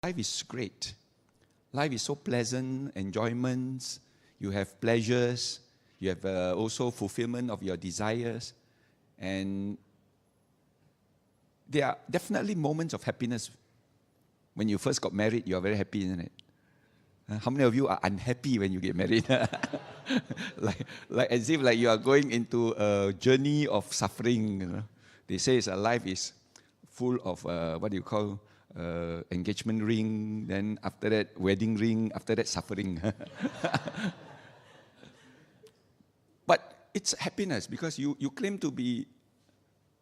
life is great. Life is so pleasant, enjoyments, you have pleasures, you have also fulfillment of your desires. And there are definitely moments of happiness. When you first got married, you are very happy, isn't it? How many of you are unhappy when you get married? like as if like you are going into a journey of suffering. You know? They say life is full of what do you call engagement ring, then after that wedding ring, after that suffering. But it's happiness because you claim to be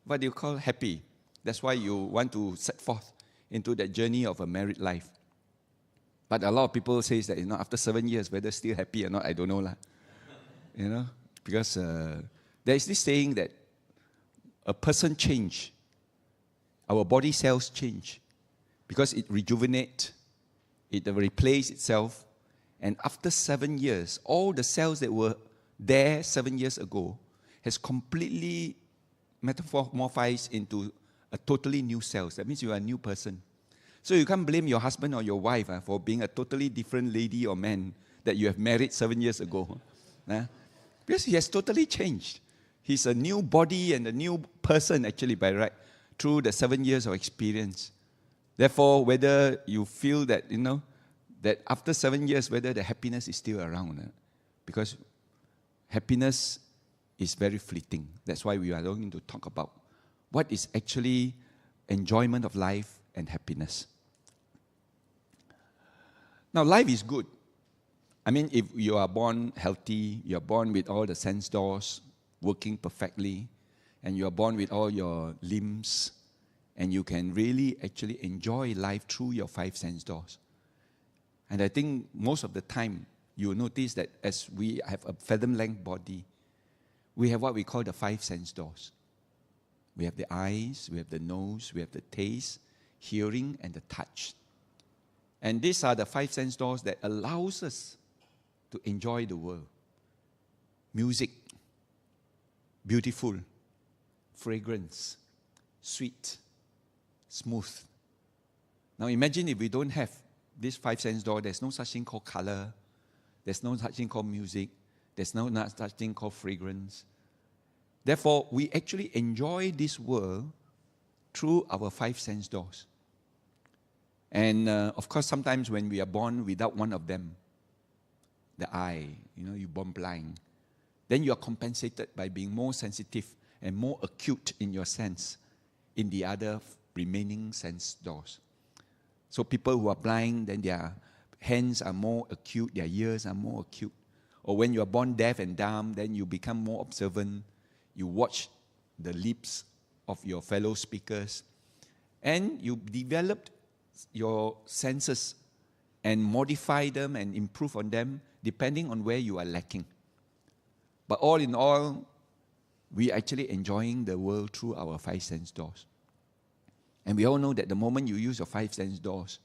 what do you call happy. That's why you want to set forth into that journey of a married life. But a lot of people say that after 7 years, whether still happy or not, I don't know lah. Because there is this saying that a person change, our body cells change, because it rejuvenates, it replaces itself, and after 7 years, all the cells that were there 7 years ago has completely metamorphosed into a totally new cells. That means you are a new person. So you can't blame your husband or your wife for being a totally different lady or man that you have married 7 years ago. Because he has totally changed. He's a new body and a new person actually by right through the 7 years of experience. Therefore, whether you feel that, that after 7 years, whether the happiness is still around. Because happiness is very fleeting. That's why we are going to talk about what is actually enjoyment of life and happiness. Now, life is good. I mean, if you are born healthy, you are born with all the sense doors working perfectly, and you are born with all your limbs, and you can really actually enjoy life through your 5 sense doors. And I think most of the time, you will notice that as we have a fathom-length body, we have what we call the 5 sense doors. We have the eyes, we have the nose, we have the taste, hearing, and the touch. And these are the 5 sense doors that allows us to enjoy the world. Music, beautiful, fragrance, sweet, smooth. Now imagine if we don't have these 5 sense doors, there's no such thing called color, there's no such thing called music, there's no such thing called fragrance. Therefore, we actually enjoy this world through our 5 sense doors. And of course, sometimes when we are born without one of them, the eye, you're born blind, then you are compensated by being more sensitive and more acute in your sense in the other remaining sense doors. So people who are blind, then their hands are more acute, their ears are more acute. Or when you are born deaf and dumb, then you become more observant. You watch the lips of your fellow speakers, and you developed your senses and modify them and improve on them depending on where you are lacking. But all in all, we are actually enjoying the world through our 5 sense doors. And we all know that the moment you use your 5 sense doors,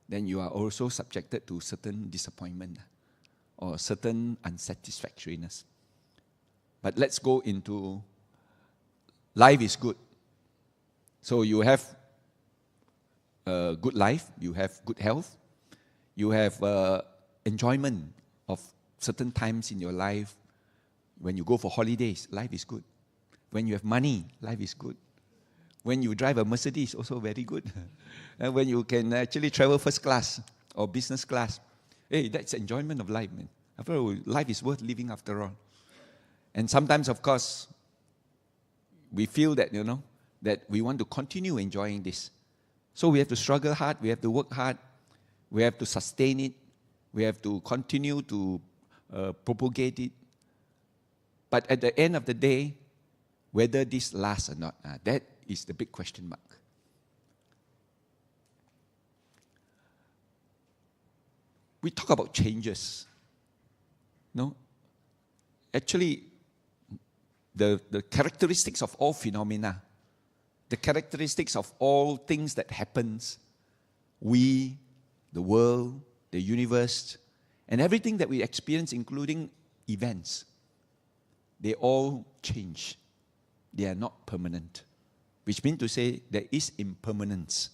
then you are also subjected to certain disappointment or certain unsatisfactoriness. But let's go into life is good. So you have a good life, you have good health, you have enjoyment of certain times in your life. When you go for holidays, life is good. When you have money, life is good. When you drive a Mercedes, also very good. And when you can actually travel first class or business class, hey, that's enjoyment of life, man. After all, life is worth living after all. And sometimes, of course, we feel that, that we want to continue enjoying this. So we have to struggle hard, we have to work hard, we have to sustain it, we have to continue to propagate it. But at the end of the day, whether this lasts or not, that is the big question mark. We talk about changes. No? Actually, the characteristics of all phenomena, the characteristics of all things that happens, we, the world, the universe, and everything that we experience, including events, they all change. They are not permanent, which means to say there is impermanence.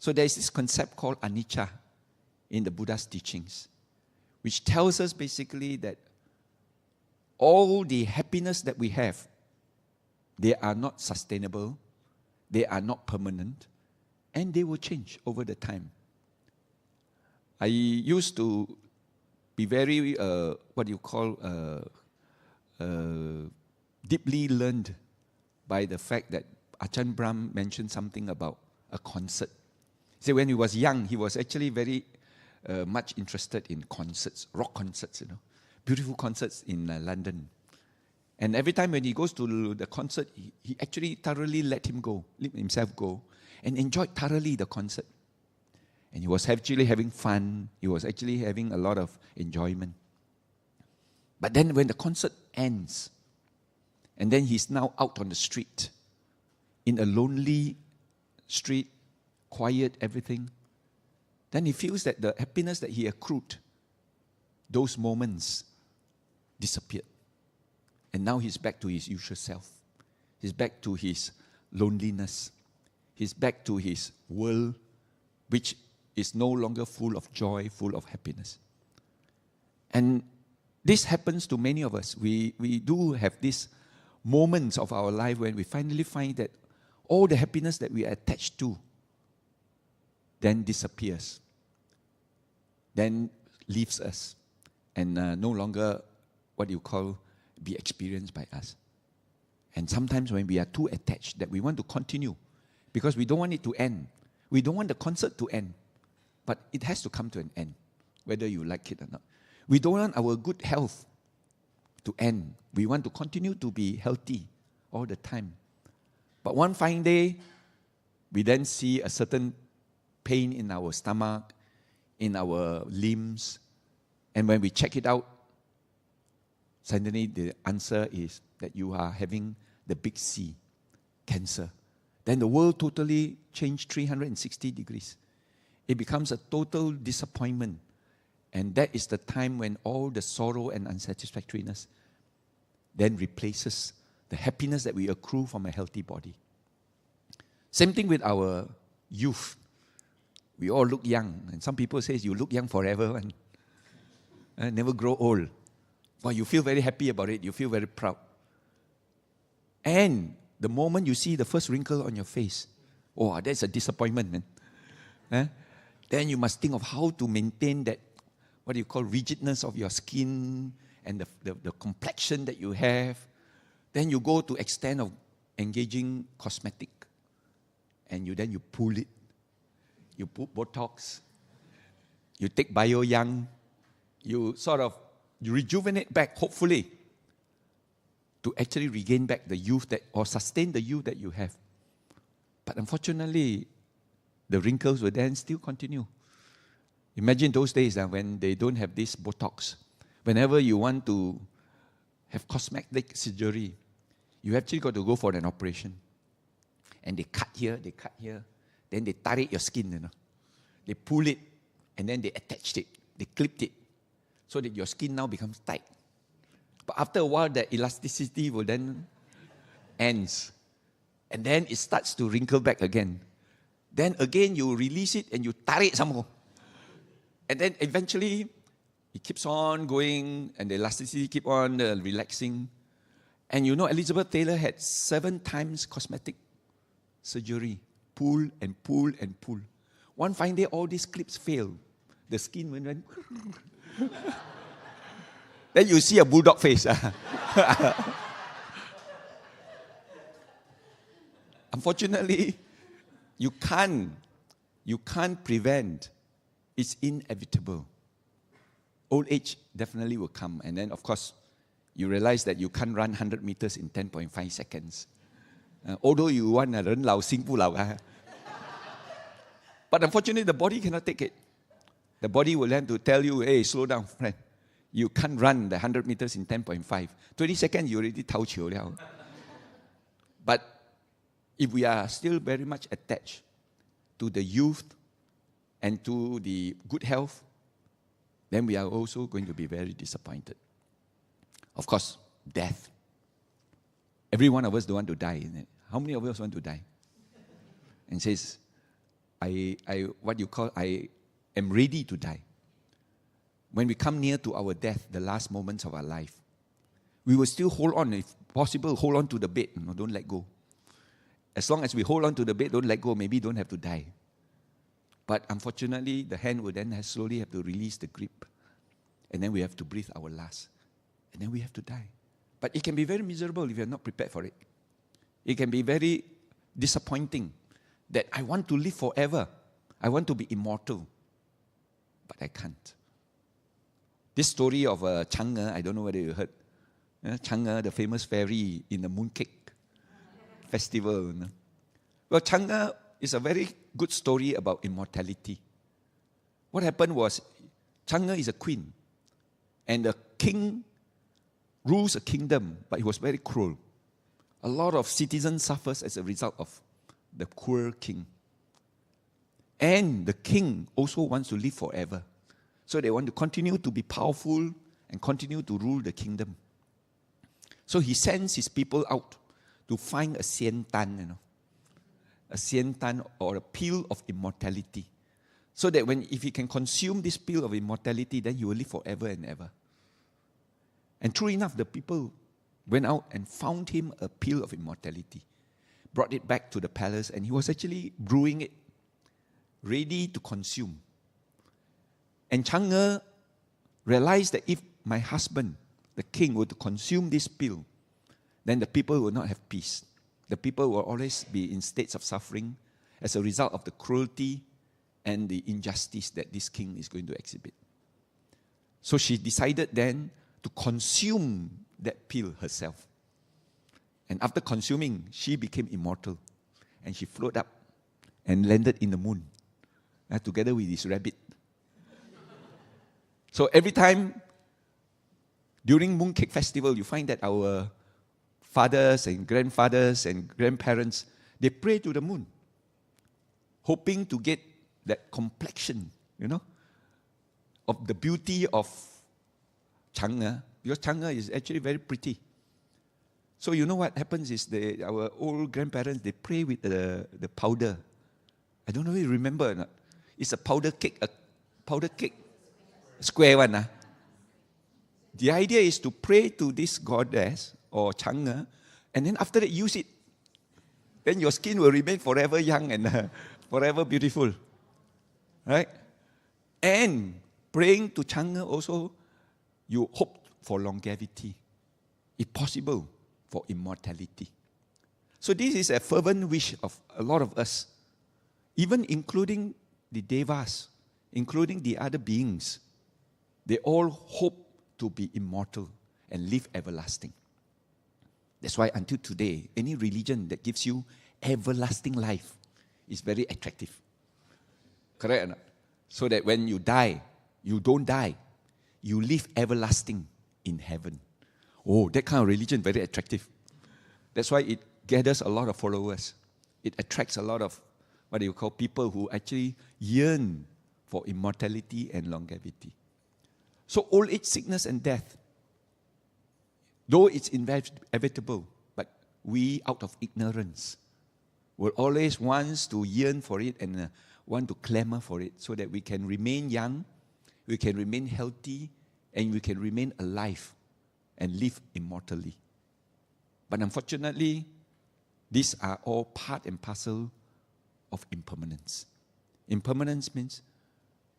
So there is this concept called anicca in the Buddha's teachings, which tells us basically that all the happiness that we have, they are not sustainable, they are not permanent, and they will change over the time. I used to be very, deeply learned by the fact that Ajahn Brahm mentioned something about a concert. He said when he was young, he was actually very much interested in concerts, rock concerts, beautiful concerts in London. And every time when he goes to the concert, he actually thoroughly let himself go, and enjoyed thoroughly the concert. And he was actually having fun. He was actually having a lot of enjoyment. But then when the concert ends, and then he's now out on the street, in a lonely street, quiet, everything, then he feels that the happiness that he accrued, those moments disappeared. And now he's back to his usual self. He's back to his loneliness. He's back to his world, which is no longer full of joy, full of happiness. And this happens to many of us. We do have these moments of our life when we finally find that all the happiness that we are attached to then disappears, then leaves us, and no longer be experienced by us. And sometimes when we are too attached that we want to continue, because we don't want it to end. We don't want the concert to end, but it has to come to an end, whether you like it or not. We don't want our good health to end. We want to continue to be healthy all the time. But one fine day, we then see a certain pain in our stomach, in our limbs, and when we check it out, suddenly the answer is that you are having the big C, cancer. Then the world totally changed 360 degrees. It becomes a total disappointment. And that is the time when all the sorrow and unsatisfactoriness then replaces the happiness that we accrue from a healthy body. Same thing with our youth. We all look young. And some people say you look young forever and never grow old. Well, you feel very happy about it. You feel very proud. And the moment you see the first wrinkle on your face, oh, that's a disappointment, man. Then you must think of how to maintain that, rigidness of your skin and the complexion that you have. Then you go to extent of engaging cosmetic. And you pull it. You put Botox. You take Bio Young. You rejuvenate back, hopefully, to actually regain back the youth or sustain the youth that you have. But unfortunately, the wrinkles will then still continue. Imagine those days when they don't have this Botox. Whenever you want to have cosmetic surgery, you actually got to go for an operation. And they cut here, then they tarik your skin, They pull it, and then they attached it. They clipped it, so that your skin now becomes tight. But after a while, the elasticity will then ends. And then it starts to wrinkle back again. Then again, you release it and you tarik some more. And then eventually, it keeps on going and the elasticity keep on relaxing. And Elizabeth Taylor had 7 times cosmetic surgery. Pull and pull and pull. One fine day, all these clips failed. The skin went... Then you see a bulldog face. Unfortunately, you can't prevent. It's inevitable. Old age definitely will come. And then, of course, you realize that you can't run 100 meters in 10.5 seconds. Although you want to run lao sing pu lao. But unfortunately, the body cannot take it. The body will have to tell you, hey, slow down, friend. You can't run the 100 meters in 10.5. 20 seconds, you already tao qiu liao. But if we are still very much attached to the youth and to the good health, then we are also going to be very disappointed. Of course, death. Every one of us don't want to die, isn't it? How many of us want to die? And says, I am ready to die. When we come near to our death, the last moments of our life, we will still hold on, if possible, hold on to the bed. No, don't let go. As long as we hold on to the bed, don't let go, maybe don't have to die. But unfortunately, the hand will then slowly have to release the grip. And then we have to breathe our last. And then we have to die. But it can be very miserable if you're not prepared for it. It can be very disappointing that I want to live forever. I want to be immortal. But I can't. This story of Chang'e, I don't know whether you heard. Chang'e, the famous fairy in the mooncake festival. Well, Chang'e is a very good story about immortality. What happened was, Chang'e is a queen. And the king rules a kingdom, but he was very cruel. A lot of citizens suffer as a result of the cruel king. And the king also wants to live forever. So they want to continue to be powerful and continue to rule the kingdom. So he sends his people out to find a xian tan, a xian tan or a pill of immortality. So that if he can consume this pill of immortality, then he will live forever and ever. And true enough, the people went out and found him a pill of immortality, brought it back to the palace, and he was actually brewing it, ready to consume. And Chang'e realized that if my husband, the king, were to consume this pill, then the people will not have peace. The people will always be in states of suffering as a result of the cruelty and the injustice that this king is going to exhibit. So she decided then to consume that pill herself. And after consuming, she became immortal. And she floated up and landed in the moon together with his rabbit. So every time during Mooncake Festival, you find that our fathers and grandfathers and grandparents, they pray to the moon, hoping to get that complexion, of the beauty of Chang'e, because Chang'e is actually very pretty. So you know what happens is our old grandparents, they pray with the powder. I don't know if you remember or not. It's a powder cake, square one. The idea is to pray to this goddess or Chang'e, and then after that use it. Then your skin will remain forever young and forever beautiful. Right? And praying to Chang'e also, you hope for longevity. If possible, for immortality. So this is a fervent wish of a lot of us, even including the devas, including the other beings. They all hope to be immortal and live everlasting. That's why until today, any religion that gives you everlasting life is very attractive. Correct or not? So that when you die, you don't die. You live everlasting in heaven. Oh, that kind of religion, very attractive. That's why it gathers a lot of followers. It attracts a lot of what you call people who actually yearn for immortality and longevity. So old age, sickness and death, though it's inevitable, but we out of ignorance will always want to yearn for it and want to clamor for it so that we can remain young, we can remain healthy, and we can remain alive and live immortally. But unfortunately, these are all part and parcel of impermanence. Impermanence means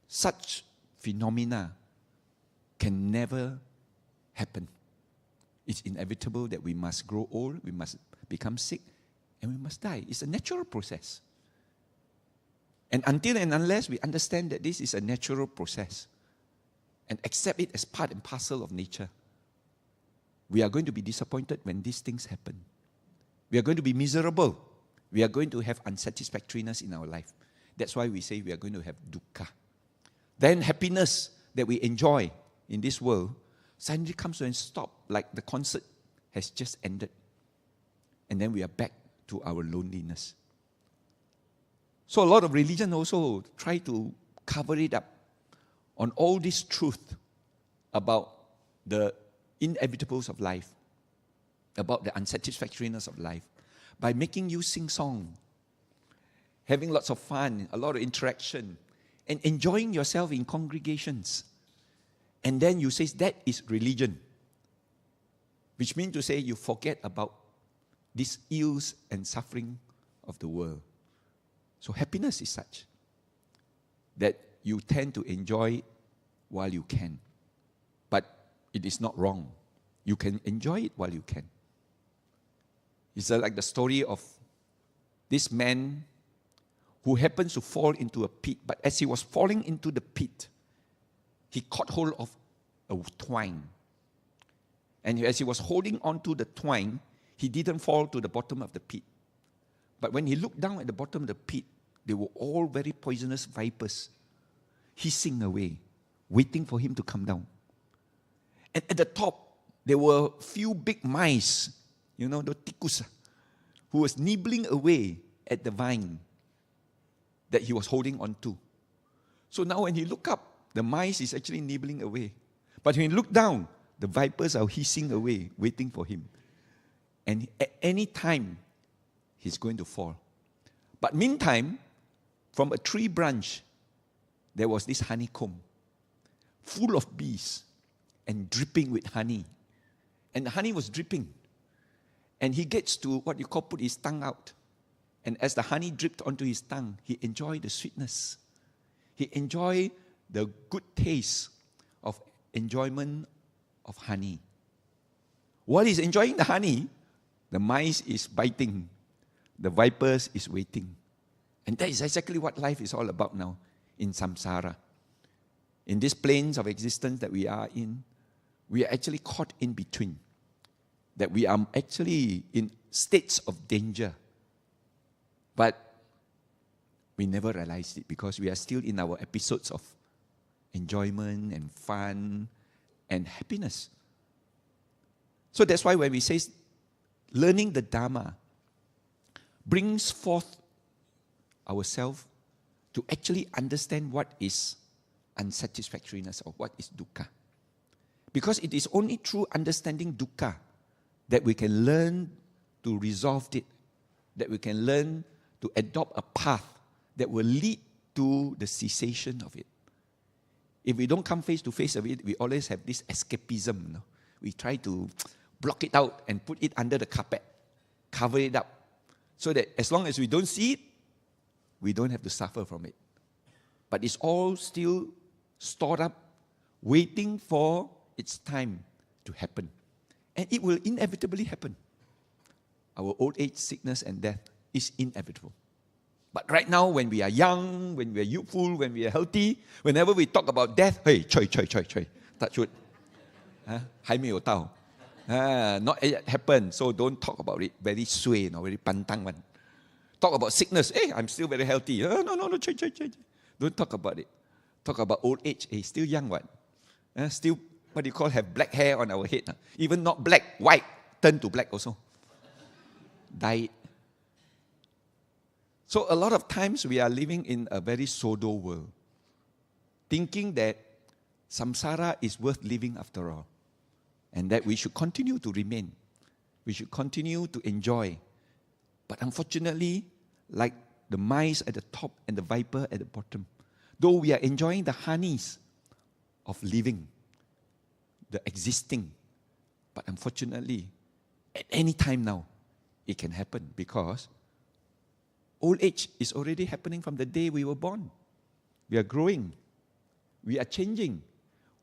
such phenomena can never happen. It's inevitable that we must grow old, we must become sick, and we must die. It's a natural process. And until and unless we understand that this is a natural process and accept it as part and parcel of nature, we are going to be disappointed when these things happen. We are going to be miserable. We are going to have unsatisfactoriness in our life. That's why we say we are going to have dukkha. Then happiness that we enjoy in this world suddenly comes to a stop, like the concert has just ended. And then we are back to our loneliness. So a lot of religion also try to cover it up on all this truth about the inevitables of life, about the unsatisfactoriness of life, by making you sing song having lots of fun, a lot of interaction, and enjoying yourself in congregations. And then you say that is religion, which means to say you forget about these ills and suffering of the world. So happiness is such that you tend to enjoy while you can. But it is not wrong. You can enjoy it while you can. It's like the story of this man who happens to fall into a pit. But as he was falling into the pit, he caught hold of a twine. And as he was holding onto the twine, he didn't fall to the bottom of the pit. But when he looked down at the bottom of the pit, they were all very poisonous vipers, hissing away, waiting for him to come down. And at the top, there were few big mice, the tikus, who was nibbling away at the vine that he was holding on to. So now when he looked up, the mice is actually nibbling away. But when he looked down, the vipers are hissing away, waiting for him. And at any time, he's going to fall. But meantime, from a tree branch, there was this honeycomb, full of bees and dripping with honey. And the honey was dripping. And he gets to what you call put his tongue out. And as the honey dripped onto his tongue, he enjoyed the sweetness. He enjoyed the good taste of enjoyment of honey. While he's enjoying the honey, the mice is biting. The vipers is waiting. And that is exactly what life is all about now in samsara. In these planes of existence that we are in, we are actually caught in between. That we are actually in states of danger. But we never realized it because we are still in our episodes of enjoyment and fun and happiness. So that's why when we say learning the Dharma brings forth ourselves to actually understand what is unsatisfactoriness or what is dukkha. Because it is only through understanding dukkha that we can learn to resolve it, that we can learn to adopt a path that will lead to the cessation of it. If we don't come face to face with it, we always have this escapism. We try to block it out and put it under the carpet, cover it up, so that as long as we don't see it, we don't have to suffer from it. But it's all still stored up, waiting for its time to happen. And it will inevitably happen. Our old age, sickness, and death is inevitable. But right now, when we are young, when we are youthful, when we are healthy, whenever we talk about death, hey, choi, touch wood. 还没有到. Not yet happened, so don't talk about it. Very suay, very pantang one. Talk about sickness, hey, I'm still very healthy. No, choi. Don't talk about it. Talk about old age, hey, still young one. Still, what do you call, have black hair on our head. Even not black, white, turn to black also. Dye. So a lot of times we are living in a very pseudo world, thinking that samsara is worth living after all, and that we should continue to remain, we should continue to enjoy. But unfortunately, like the mice at the top and the viper at the bottom, though we are enjoying the honeys of living, the existing, but unfortunately, at any time now, it can happen because old age is already happening from the day we were born. We are growing. We are changing.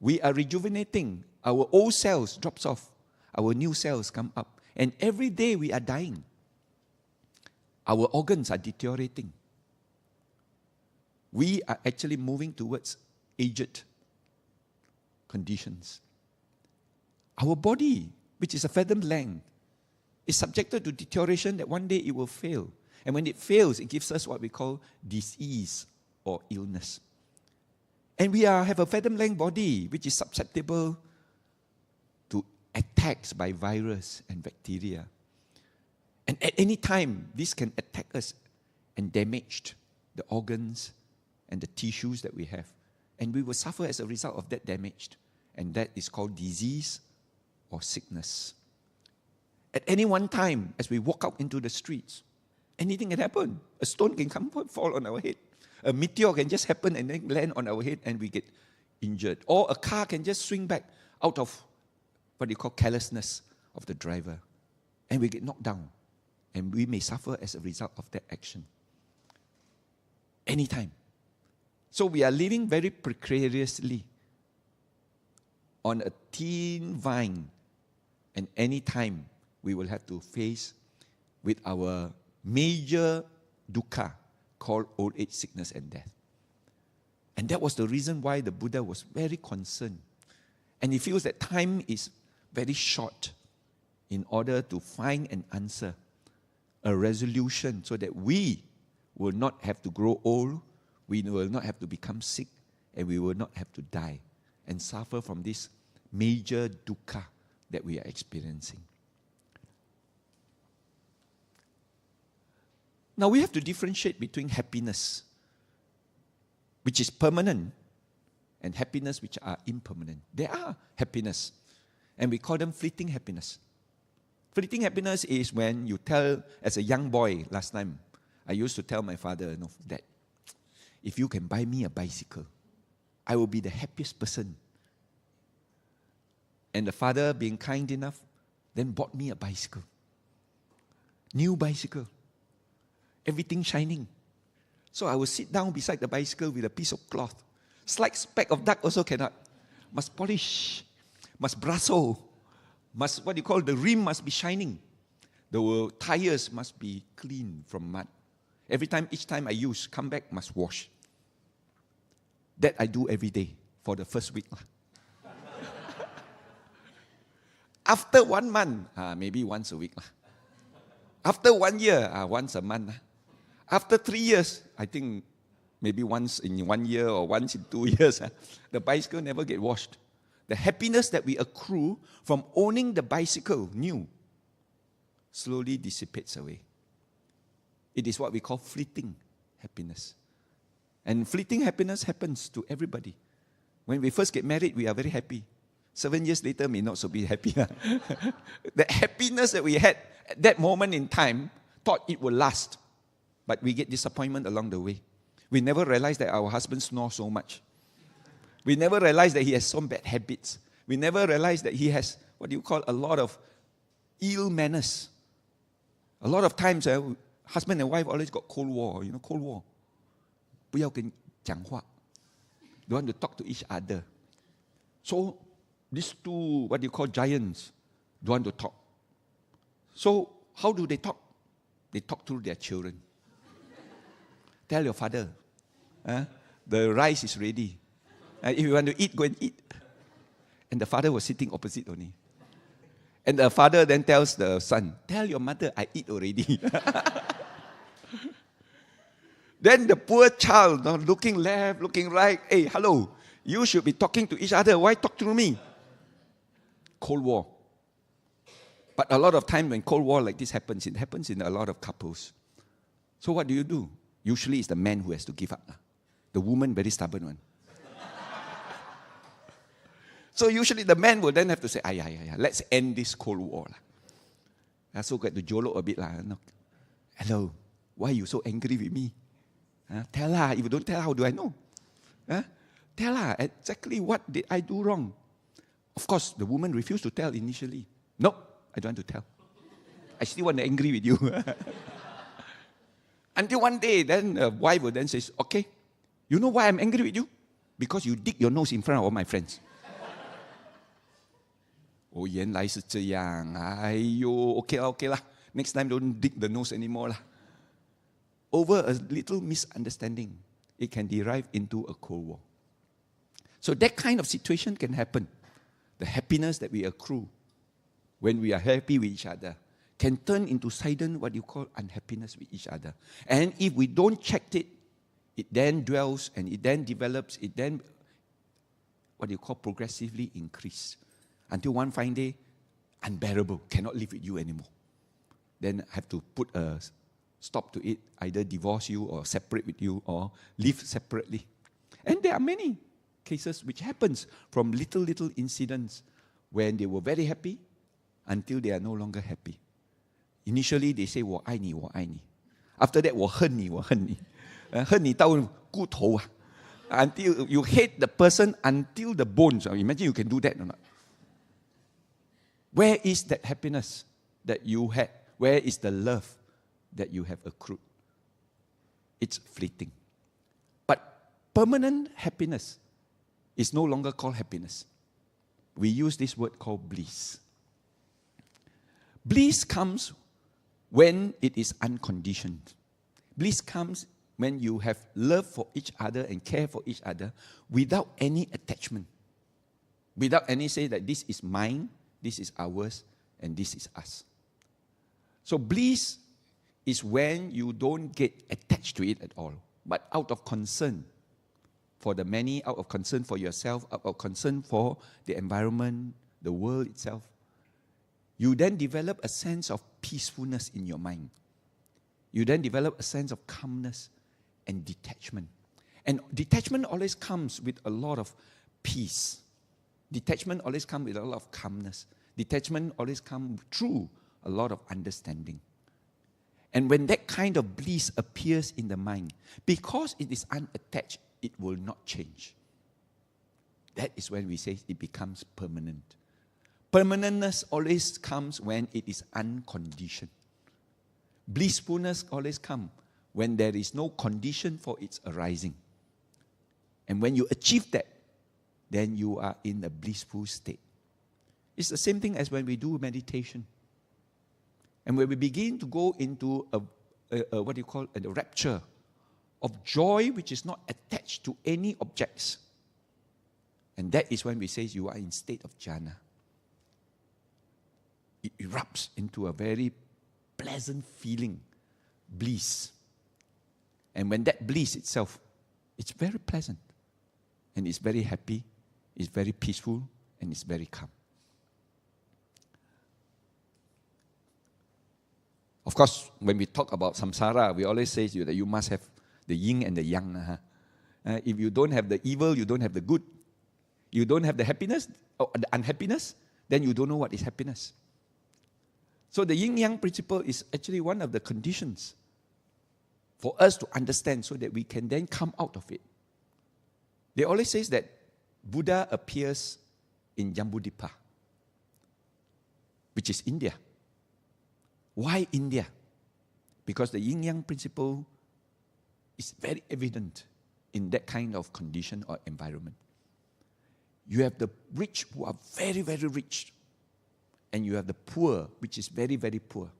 We are rejuvenating. Our old cells drops off. Our new cells come up. And every day we are dying. Our organs are deteriorating. We are actually moving towards aged conditions. Our body, which is a fathom length, is subjected to deterioration that one day it will fail. And when it fails, it gives us what we call disease or illness. And we have a fathom-length body, which is susceptible to attacks by virus and bacteria. And at any time, this can attack us and damage the organs and the tissues that we have. And we will suffer as a result of that damage. And that is called disease or sickness. At any one time, as we walk out into the streets, Anything can happen. A stone can come fall on our head. A meteor can just happen and then land on our head and we get injured. Or a car can just swing back out of what you call carelessness of the driver. And we get knocked down. And we may suffer as a result of that action. Anytime. So we are living very precariously on a thin vine. And anytime we will have to face with our major dukkha called old age, sickness and death. And that was the reason why the Buddha was very concerned. And he feels that time is very short in order to find an answer, a resolution, so that we will not have to grow old, we will not have to become sick, and we will not have to die and suffer from this major dukkha that we are experiencing. Now we have to differentiate between happiness, which is permanent, and happiness which are impermanent. There are happiness, and we call them fleeting happiness. Fleeting happiness is when you tell, as a young boy last time, I used to tell my father, no, Dad, if you can buy me a bicycle, I will be the happiest person. And the father, being kind enough, then bought me a bicycle. New bicycle. Everything shining. So I will sit down beside the bicycle with a piece of cloth. Slight speck of dark also cannot. Must polish. Must brasso. Must, what you call, the rim must be shining. The tires must be clean from mud. Each time I use, come back, must wash. That I do every day for the first week. After 1 month, maybe once a week. After 1 year, once a month. After 3 years, I think maybe once in 1 year or once in 2 years, the bicycle never get washed. The happiness that we accrue from owning the bicycle new slowly dissipates away. It is what we call fleeting happiness. And fleeting happiness happens to everybody. When we first get married, we are very happy. 7 years later, may not so be happy. The happiness that we had at that moment in time, thought it would last. But we get disappointment along the way. We never realize that our husband snores so much. We never realize that he has some bad habits. We never realize that he has, what do you call, a lot of ill manners. A lot of times, husband and wife always got Cold War. You know, Cold War. 不要跟讲话. Don't want to talk to each other. So, these two, what do you call, giants, don't want to talk. So, how do they talk? They talk through their children. Tell your father, the rice is ready. If you want to eat, go and eat. And the father was sitting opposite only. And the father then tells the son, tell your mother, I eat already. Then the poor child, looking left, looking right, hey, hello, you should be talking to each other. Why talk to me? Cold War. But a lot of time when Cold War like this happens, it happens in a lot of couples. So what do? Usually it's the man who has to give up. The woman, very stubborn one. So usually the man will then have to say, let's end this Cold War. So got to jolok a bit. Hello, why are you so angry with me? Tell her. If you don't tell her, how do I know? Tell her exactly what did I do wrong. Of course, the woman refused to tell initially. No, I don't want to tell. I still want to angry with you. Until one day, then the wife will then say, okay, you know why I'm angry with you? Because you dig your nose in front of all my friends. 哦，原来是这样。哎呦 ，OK 啦 ，OK 啦。Next time don't dig the nose anymore 啦。Over a little misunderstanding, it can derive into a Cold War. So that kind of situation can happen. The happiness that we accrue when we are happy with each other can turn into sudden what you call unhappiness with each other. And if we don't check it, it then dwells and it then develops, it then what you call progressively increase. Until one fine day, unbearable, cannot live with you anymore. Then have to put a stop to it, either divorce you or separate with you or live separately. And there are many cases which happens from little incidents when they were very happy until they are no longer happy. Initially they say, 我爱你, 我爱你. After that, 我恨你，恨你到骨头啊。Until you hate the person until the bones. Imagine you can do that or not. Where is that happiness that you had? Where is the love that you have accrued? It's fleeting. But permanent happiness is no longer called happiness. We use this word called bliss. Bliss comes when it is unconditioned. Bliss comes when you have love for each other and care for each other without any attachment. Without any say that this is mine, this is ours, and this is us. So bliss is when you don't get attached to it at all, but out of concern for the many, out of concern for yourself, out of concern for the environment, the world itself, you then develop a sense of peacefulness in your mind. You then develop a sense of calmness and detachment. And detachment always comes with a lot of peace. Detachment always comes with a lot of calmness. Detachment always comes through a lot of understanding. And when that kind of bliss appears in the mind, because it is unattached, it will not change. That is when we say it becomes permanent. Permanentness always comes when it is unconditioned. Blissfulness always comes when there is no condition for its arising. And when you achieve that, then you are in a blissful state. It's the same thing as when we do meditation. And when we begin to go into a rapture of joy which is not attached to any objects. And that is when we say you are in state of jhana. It erupts into a very pleasant feeling, bliss. And when that bliss itself, it's very pleasant. And it's very happy, it's very peaceful, and it's very calm. Of course, when we talk about samsara, we always say that you must have the yin and the yang. If you don't have the evil, you don't have the good. You don't have the happiness or the unhappiness, then you don't know what is happiness. So the yin-yang principle is actually one of the conditions for us to understand so that we can then come out of it. They always say that Buddha appears in Jambudvipa, which is India. Why India? Because the yin-yang principle is very evident in that kind of condition or environment. You have the rich who are very, very rich. And you have the poor, which is very, very poor.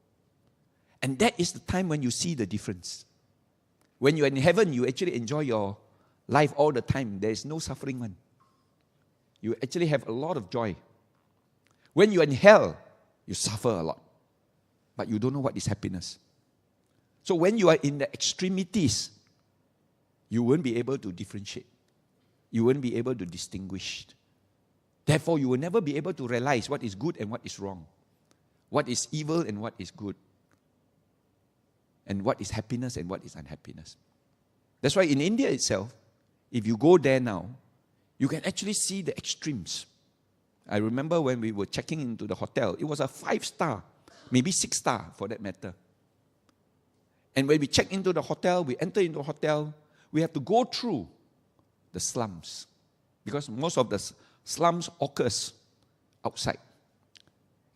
And that is the time when you see the difference. When you are in heaven, you actually enjoy your life all the time. There is no suffering one. You actually have a lot of joy. When you are in hell, you suffer a lot. But you don't know what is happiness. So when you are in the extremities, you won't be able to differentiate. You won't be able to distinguish. Therefore, you will never be able to realize what is good and what is wrong. What is evil and what is good. And what is happiness and what is unhappiness. That's why in India itself, if you go there now, you can actually see the extremes. I remember when we were checking into the hotel, it was a 5-star, maybe 6-star for that matter. And when we check into the hotel, we enter into the hotel, we have to go through the slums. Because most of the slums occurs outside.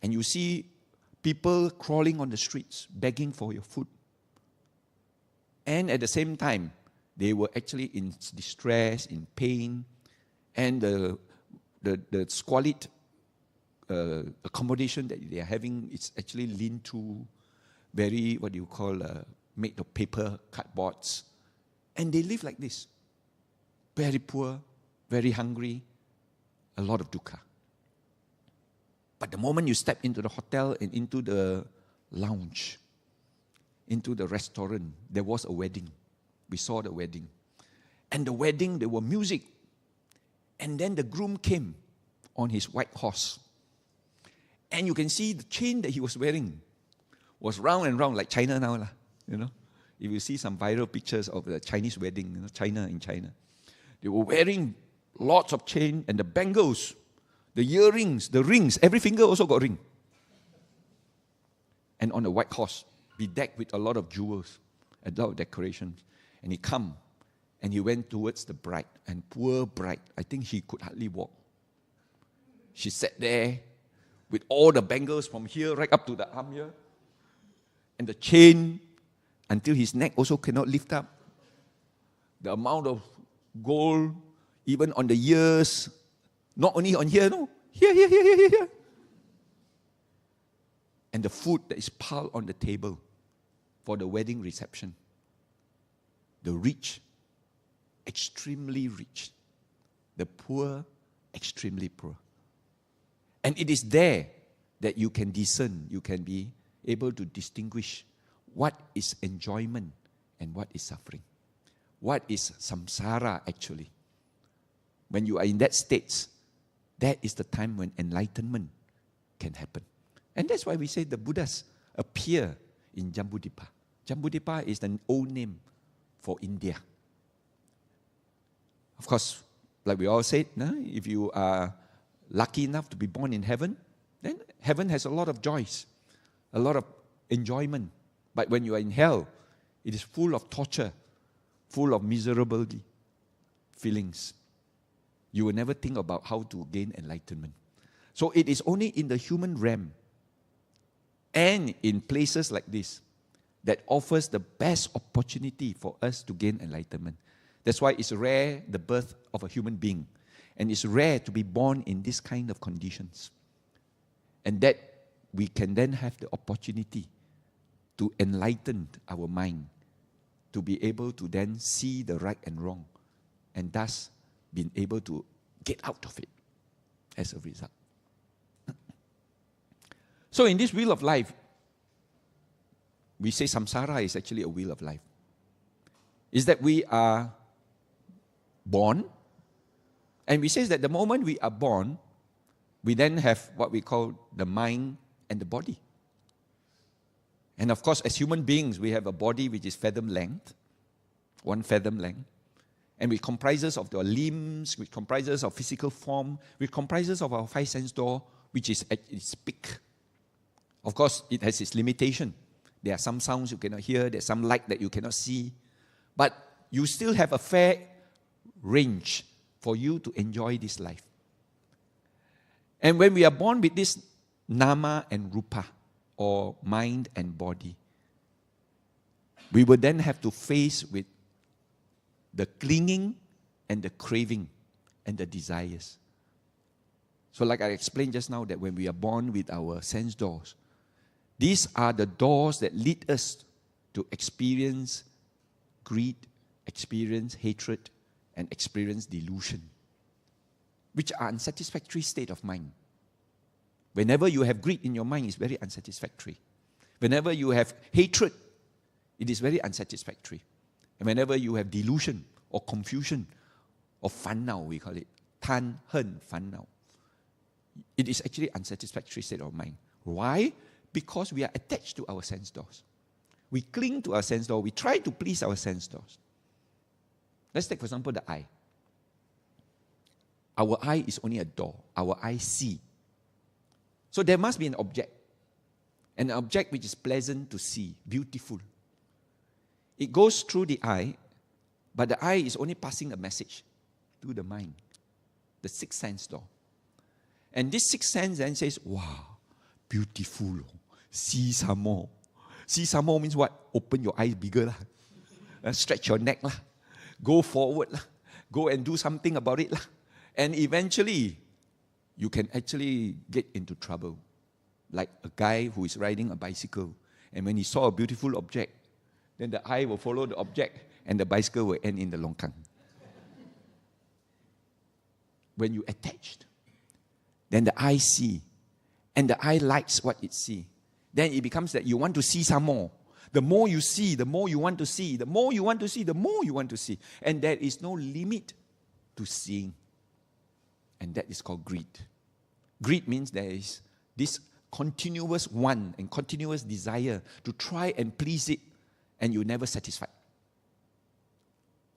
And you see people crawling on the streets, begging for your food. And at the same time, they were actually in distress, in pain, and the squalid accommodation that they are having is actually lean to very, made of paper, cardboards. And they live like this. Very poor, very hungry, a lot of dukkha. But the moment you step into the hotel and into the lounge, into the restaurant, there was a wedding. We saw the wedding. And the wedding, there were music. And then the groom came on his white horse. And you can see the chain that he was wearing was round and round like China now. If you see some viral pictures of the Chinese wedding, in China. They were wearing lots of chain and the bangles, the earrings, the rings, every finger also got ring. And on a white horse, be decked with a lot of jewels a lot of decorations. And he come, and he went towards the bride. And poor bride, I think she could hardly walk. She sat there with all the bangles from here right up to the arm here. And the chain until his neck also cannot lift up. The amount of gold, even on the ears, not only on here, no, here. And the food that is piled on the table for the wedding reception. The rich, extremely rich. The poor, extremely poor. And it is there that you can discern, you can be able to distinguish what is enjoyment and what is suffering. What is samsara actually? When you are in that state, that is the time when enlightenment can happen. And that's why we say the Buddhas appear in Jambudvipa. Jambudvipa is an old name for India. Of course, like we all said, if you are lucky enough to be born in heaven, then heaven has a lot of joys, a lot of enjoyment. But when you are in hell, it is full of torture, full of miserable feelings. You will never think about how to gain enlightenment. So it is only in the human realm and in places like this that offers the best opportunity for us to gain enlightenment. That's why it's rare, the birth of a human being. And it's rare to be born in this kind of conditions. And that we can then have the opportunity to enlighten our mind, to be able to then see the right and wrong, and thus being able to get out of it as a result. So in this wheel of life, we say samsara is actually a wheel of life. Is that we are born, and we say that the moment we are born, we then have what we call the mind and the body. And of course, as human beings, we have a body which is fathom length, 1 fathom length. And it comprises of the limbs, which comprises of physical form, which comprises of our 5 sense door, which is at its peak. Of course, it has its limitation. There are some sounds you cannot hear, there's some light that you cannot see. But you still have a fair range for you to enjoy this life. And when we are born with this nama and rupa, or mind and body, we will then have to face with the clinging and the craving and the desires. So like I explained just now, that when we are born with our sense doors, these are the doors that lead us to experience greed, experience hatred, and experience delusion, which are unsatisfactory state of mind. Whenever you have greed in your mind, it's very unsatisfactory. Whenever you have hatred, it is very unsatisfactory. And whenever you have delusion or confusion or fannao, we call it, tan, hen, fannao, it is actually unsatisfactory state of mind. Why? Because we are attached to our sense doors. We cling to our sense door. We try to please our sense doors. Let's take, for example, the eye. Our eye is only a door. Our eye see. So there must be an object which is pleasant to see, beautiful. It goes through the eye, but the eye is only passing a message to the mind, the 6th sense door. And this 6th sense then says, wow, beautiful, see some more. See some more means what? Open your eyes bigger, stretch your neck, go forward, go and do something about it. And eventually, you can actually get into trouble. Like a guy who is riding a bicycle, and when he saw a beautiful object, then the eye will follow the object, and the bicycle will end in the longkang. When you attached, then the eye see, and the eye likes what it see. Then it becomes that you want to see some more. The more you see, the more you want to see. The more you want to see, the more you want to see. And there is no limit to seeing. And that is called greed. Greed means there is this continuous want and continuous desire to try and please it, and you're never satisfied.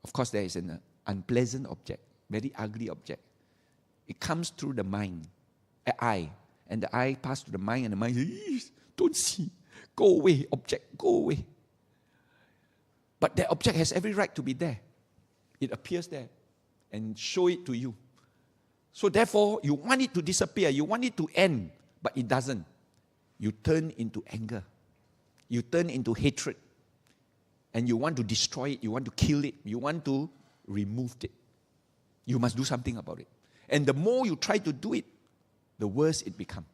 Of course, there is an unpleasant object, very ugly object. It comes through the mind, eye, and the eye passes to the mind, and the mind says, don't see, go away, object, go away. But that object has every right to be there. It appears there and show it to you. So therefore, you want it to disappear, you want it to end, but it doesn't. You turn into anger. You turn into hatred. And you want to destroy it, you want to kill it, you want to remove it. You must do something about it. And the more you try to do it, the worse it becomes.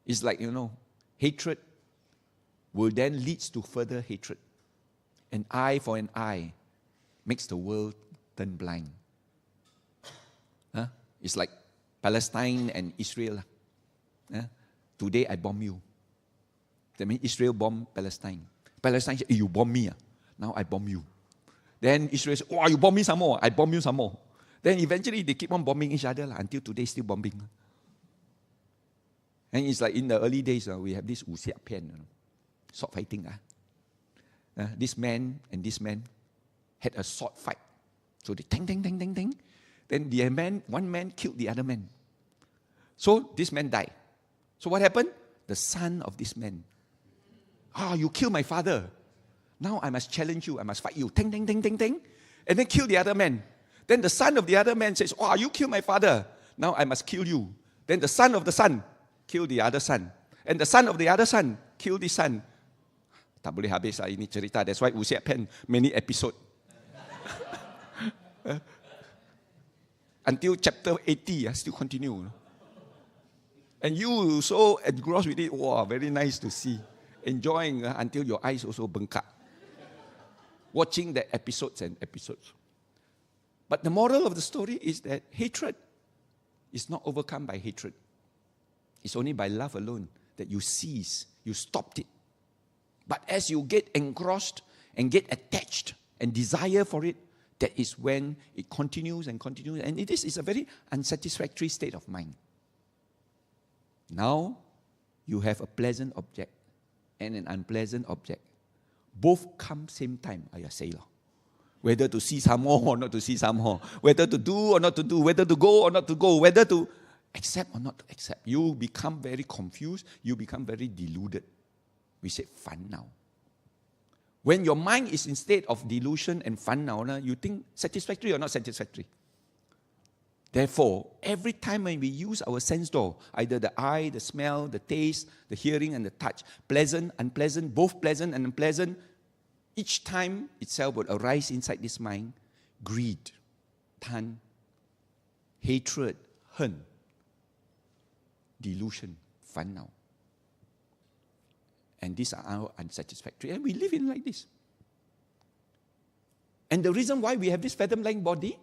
It's like, hatred will then leads to further hatred. An eye for an eye makes the world turn blind. It's like Palestine and Israel. Today I bomb you. That means Israel bomb Palestine. Palestine said, you bomb me. Now I bomb you. Then Israel said, you bomb me some more. I bomb you some more. Then eventually they keep on bombing each other until today still bombing. And it's like in the early days, we have this sword fighting. This man and this man had a sword fight. So they tang. Then one man killed the other man. So this man died. So what happened? The son of this man. You killed my father. Now I must challenge you. I must fight you. Tang. And then kill the other man. Then the son of the other man says, you killed my father. Now I must kill you. Then the son of the son killed the other son. And the son of the other son killed the son. Tak boleh habis lah ini cerita. That's why Usiap Pen many episodes. Until chapter 80, still continue. And you so engrossed with it. Wow, very nice to see. Enjoying until your eyes also bengkak. Watching the episodes and episodes. But the moral of the story is that hatred is not overcome by hatred. It's only by love alone that you cease, you stopped it. But as you get engrossed and get attached and desire for it, that is when it continues and continues. And it is a very unsatisfactory state of mind. Now, you have a pleasant object and an unpleasant object. Both come same time. Say whether to see some more or not to see some more. Whether to do or not to do. Whether to go or not to go. Whether to accept or not to accept. You become very confused. You become very deluded. We say fun now. When your mind is in state of delusion and fun now, you think satisfactory or not satisfactory. Therefore, every time when we use our sense door, either the eye, the smell, the taste, the hearing and the touch, pleasant, unpleasant, both pleasant and unpleasant, each time itself would arise inside this mind, greed, tan, hatred, hen, delusion, fun now. And these are our unsatisfactory. And we live in like this. And the reason why we have this fathom-length body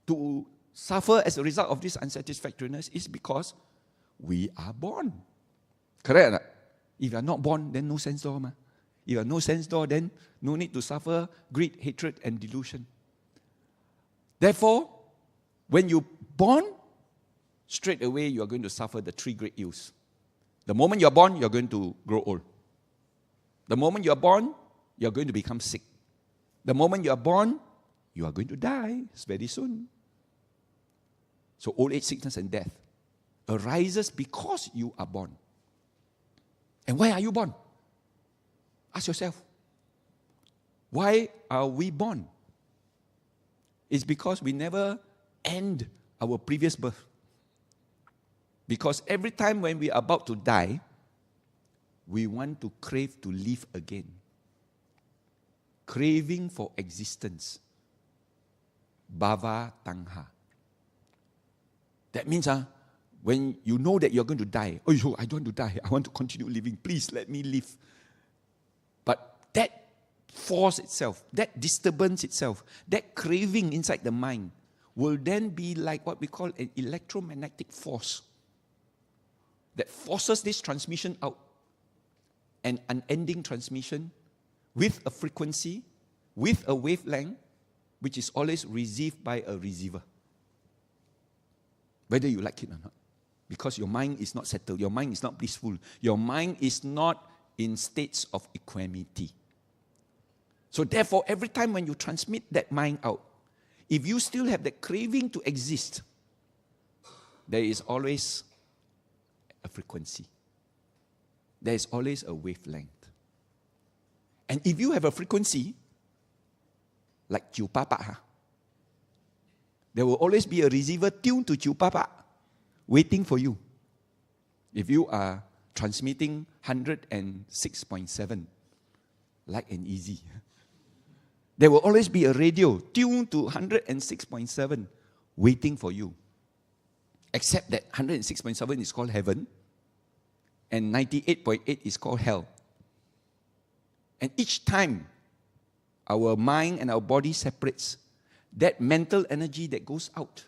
to suffer as a result of this unsatisfactoriness is because we are born. Correct? If you are not born, then no sense door. If you have no sense door, then no need to suffer greed, hatred, and delusion. Therefore, when you born, straight away you are going to suffer the three great ills. The moment you are born, you are going to grow old. The moment you are born, you are going to become sick. The moment you are born, you are going to die very soon. So old age, sickness, and death arises because you are born. And why are you born? Ask yourself. Why are we born? It's because we never end our previous birth. Because every time when we are about to die, we want to crave to live again. Craving for existence. Bhava tangha. That means when you know that you're going to die, I don't want to die, I want to continue living, please let me live. But that force itself, that disturbance itself, that craving inside the mind will then be like what we call an electromagnetic force that forces this transmission out, an unending transmission with a frequency, with a wavelength, which is always received by a receiver. Whether you like it or not. Because your mind is not settled, your mind is not blissful, your mind is not in states of equanimity. So therefore, every time when you transmit that mind out, if you still have that craving to exist, there is always a frequency. There is always a wavelength. And if you have a frequency, like Chiu Papa, there will always be a receiver tuned to Chiu Papa, waiting for you. If you are transmitting 106.7, light and easy, there will always be a radio tuned to 106.7, waiting for you. Except that 106.7 is called heaven, and 98.8 is called hell. And each time our mind and our body separates, that mental energy that goes out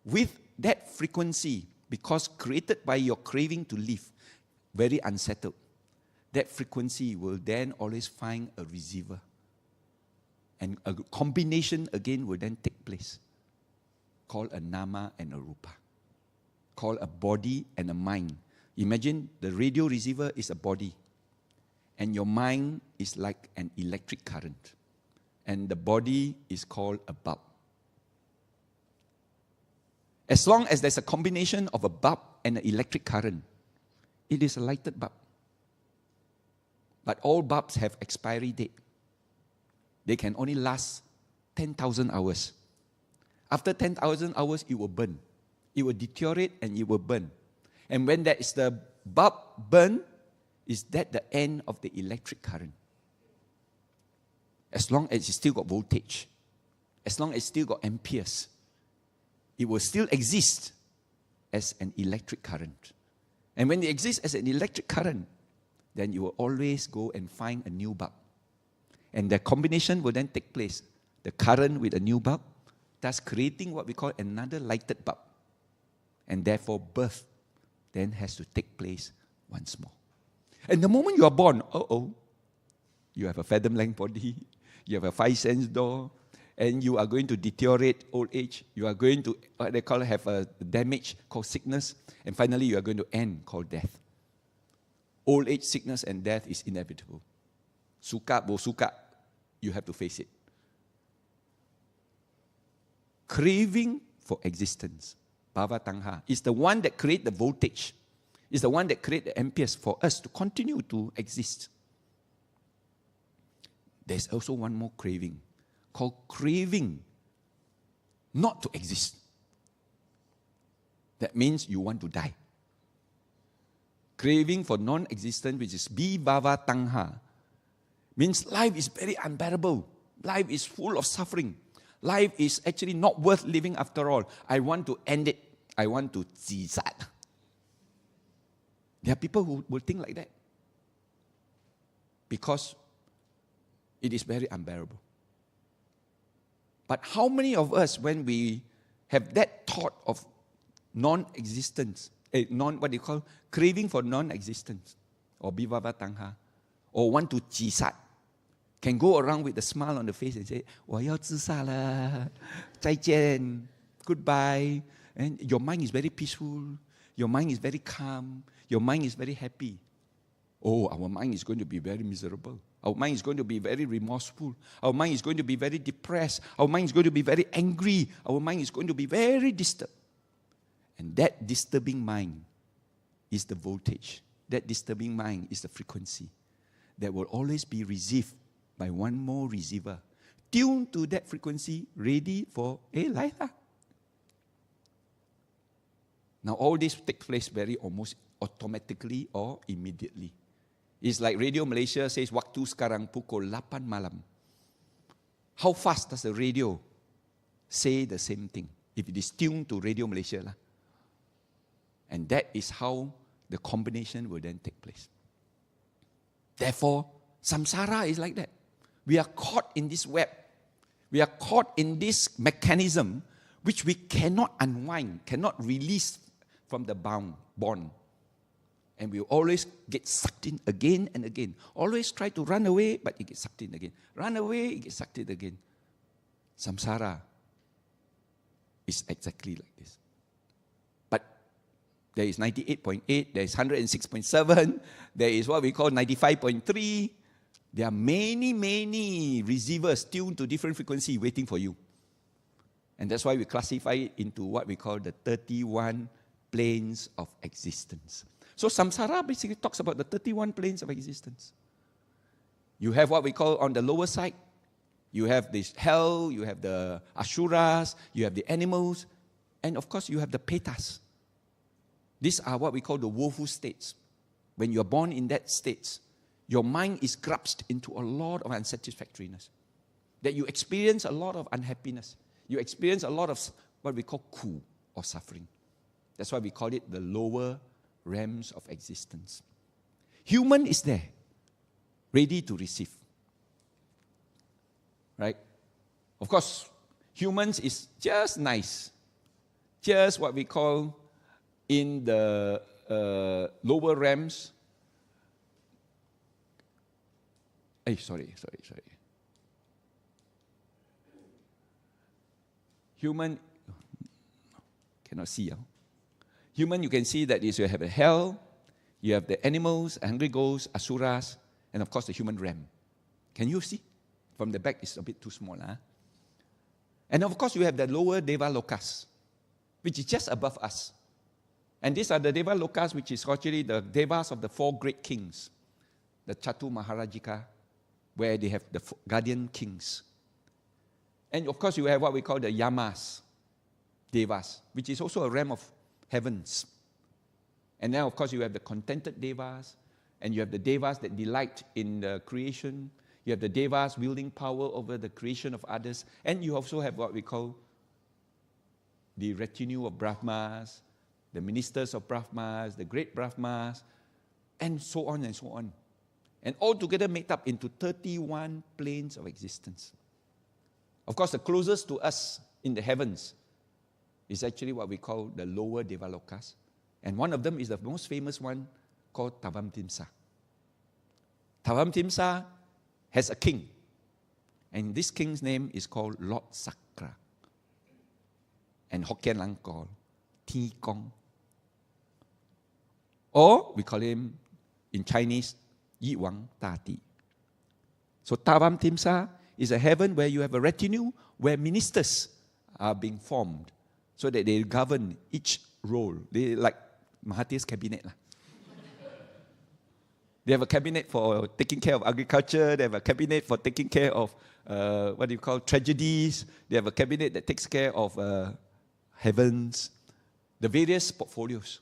with that frequency, because created by your craving to live, very unsettled, that frequency will then always find a receiver. And a combination again will then take place, called a nama and a rupa, called a body and a mind. Imagine the radio receiver is a body, and your mind is like an electric current, and the body is called a bulb. As long as there's a combination of a bulb and an electric current, it is a lighted bulb. But all bulbs have expiry date. They can only last 10,000 hours. After 10,000 hours, it will burn. It will deteriorate and it will burn. And when that is the bulb burn, is that the end of the electric current? As long as it still got voltage, as long as it still got amperes, it will still exist as an electric current. And when it exists as an electric current, then you will always go and find a new bulb. And the combination will then take place. The current with a new bulb, thus creating what we call another lighted bulb. And therefore birth then has to take place once more. And the moment you are born, you have a fathom length body, you have a 5 sense door, and you are going to deteriorate old age. You are going to, what they call, have a damage called sickness. And finally, you are going to end called death. Old age, sickness, and death is inevitable. Suka, bo suka, you have to face it. Craving for existence, bhava tangha, is the one that creates the voltage. Is the one that creates the amperes for us to continue to exist. There's also one more craving, called craving not to exist. That means you want to die. Craving for non-existence, which is bhava tangha, means life is very unbearable. Life is full of suffering. Life is actually not worth living after all. I want to end it. I want to zizat. There are people who will think like that. Because it is very unbearable. But how many of us, when we have that thought of non-existence, what you call craving for non-existence, or bhava tangha, or want to zizat, can go around with a smile on the face and say, 我要自杀了, 再见, goodbye. And your mind is very peaceful. Your mind is very calm. Your mind is very happy. Oh, our mind is going to be very miserable. Our mind is going to be very remorseful. Our mind is going to be very depressed. Our mind is going to be very angry. Our mind is going to be very disturbed. And that disturbing mind is the voltage. That disturbing mind is the frequency that will always be received by one more receiver, tuned to that frequency, ready for life. Now all this takes place very almost automatically or immediately. It's like Radio Malaysia says, waktu sekarang pukul 8 malam. How fast does the radio say the same thing? If it is tuned to Radio Malaysia. And that is how the combination will then take place. Therefore, samsara is like that. We are caught in this web. We are caught in this mechanism which we cannot unwind, cannot release from the bond. And we always get sucked in again and again. Always try to run away, but it gets sucked in again. Run away, it gets sucked in again. Samsara is exactly like this. But there is 98.8, there is 106.7, there is what we call 95.3. There are many, many receivers tuned to different frequency waiting for you. And that's why we classify it into what we call the 31 planes of existence. So samsara basically talks about the 31 planes of existence. You have what we call on the lower side, you have this hell, you have the asuras, you have the animals, and of course you have the petas. These are what we call the woeful states. When you're born in that state, your mind is grasped into a lot of unsatisfactoriness. That you experience a lot of unhappiness. You experience a lot of what we call ku, or suffering. That's why we call it the lower realms of existence. Human is there, ready to receive. Right? Of course, humans is just nice. Just what we call in the lower realms. Sorry. Human, cannot see. Human, you can see that is you have a hell, you have the animals, hungry ghosts, asuras, and of course the human realm. Can you see? From the back, it's a bit too small. And of course, you have the lower Deva Lokas, which is just above us. And these are the Deva Lokas, which is actually the Devas of the 4 great kings, the Chatu Maharajika, where they have the guardian kings. And of course, you have what we call the Yamas, Devas, which is also a realm of heavens. And then, of course, you have the contented Devas, and you have the Devas that delight in the creation. You have the Devas wielding power over the creation of others. And you also have what we call the retinue of Brahmas, the ministers of Brahmas, the great Brahmas, and so on and so on. And all together made up into 31 planes of existence. Of course, the closest to us in the heavens is actually what we call the lower Devalokas. And one of them is the most famous one called Tavam Timsa. Tavam Timsa has a king. And this king's name is called Lord Sakra. And Hokkien lang called Ti Kong. Or we call him in Chinese Yi Wang Ta Ti. So Tavam Timsa is a heaven where you have a retinue where ministers are being formed so that they govern each role. They like Mahathir's cabinet. They have a cabinet for taking care of agriculture. They have a cabinet for taking care of tragedies. They have a cabinet that takes care of heavens, the various portfolios.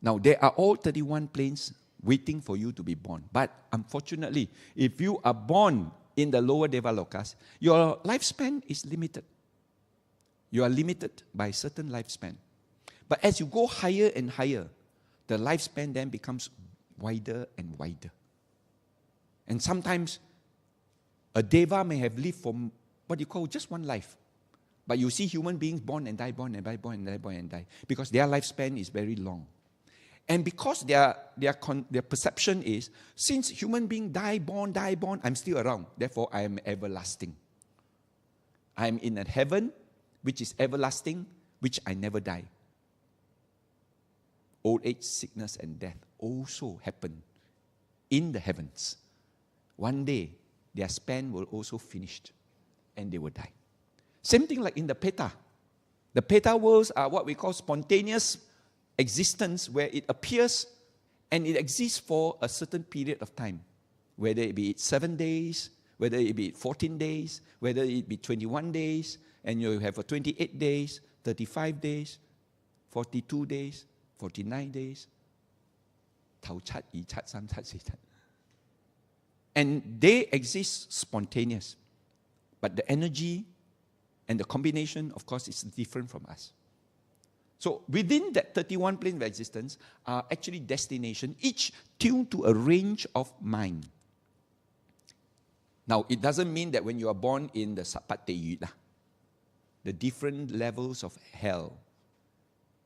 Now, there are all 31 planes waiting for you to be born. But unfortunately, if you are born in the lower Devalokas, your lifespan is limited. You are limited by a certain lifespan. But as you go higher and higher, the lifespan then becomes wider and wider. And sometimes a Deva may have lived for what you call just one life. But you see human beings born and die, born and die, born and die, born and die. Because their lifespan is very long. And because their perception is, since human being die, born, I'm still around. Therefore, I am everlasting. I am in a heaven which is everlasting, which I never die. Old age, sickness, and death also happen in the heavens. One day, their span will also finish and they will die. Same thing like in the Peta. The Peta worlds are what we call spontaneous existence, where it appears and it exists for a certain period of time. Whether it be 7 days, whether it be 14 days, whether it be 21 days, and you have a 28 days, 35 days, 42 days, 49 days. And they exist spontaneous. But the energy and the combination, of course, is different from us. So within that 31 planes of existence are actually destinations, each tuned to a range of mind. Now, it doesn't mean that when you are born in the Sapat Teyut, the different levels of hell,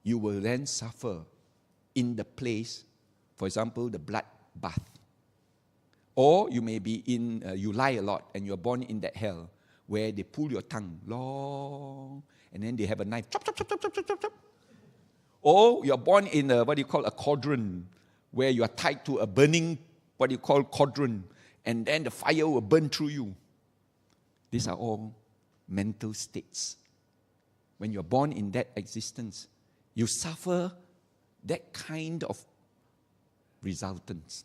you will then suffer in the place, for example, the blood bath. Or you may be you lie a lot and you're born in that hell where they pull your tongue long and then they have a knife, chop, chop, chop, chop, chop, chop, chop. Or you're born in a cauldron, where you are tied to a burning, cauldron, and then the fire will burn through you. These are all mental states. When you're born in that existence, you suffer that kind of resultants.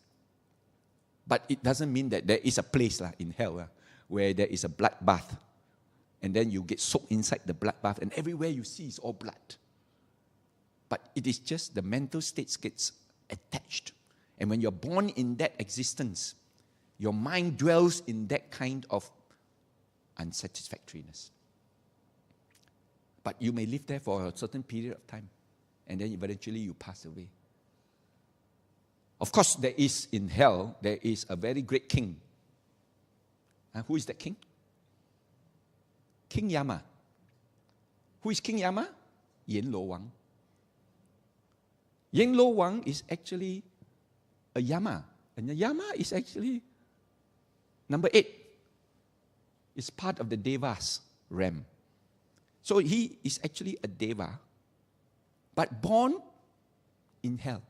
But it doesn't mean that there is a place in hell where there is a bloodbath. And then you get soaked inside the bloodbath and everywhere you see is all blood. But it is just the mental states gets attached. And when you're born in that existence, your mind dwells in that kind of unsatisfactoriness. But you may live there for a certain period of time. And then eventually you pass away. Of course, there is in hell, there is a very great king. And who is that king? King Yama. Who is King Yama? Yen Lo Wang. Yen Lo Wang is actually a Yama. And the Yama is actually number 8. It's part of the Devas realm. So he is actually a Deva, but born in hell.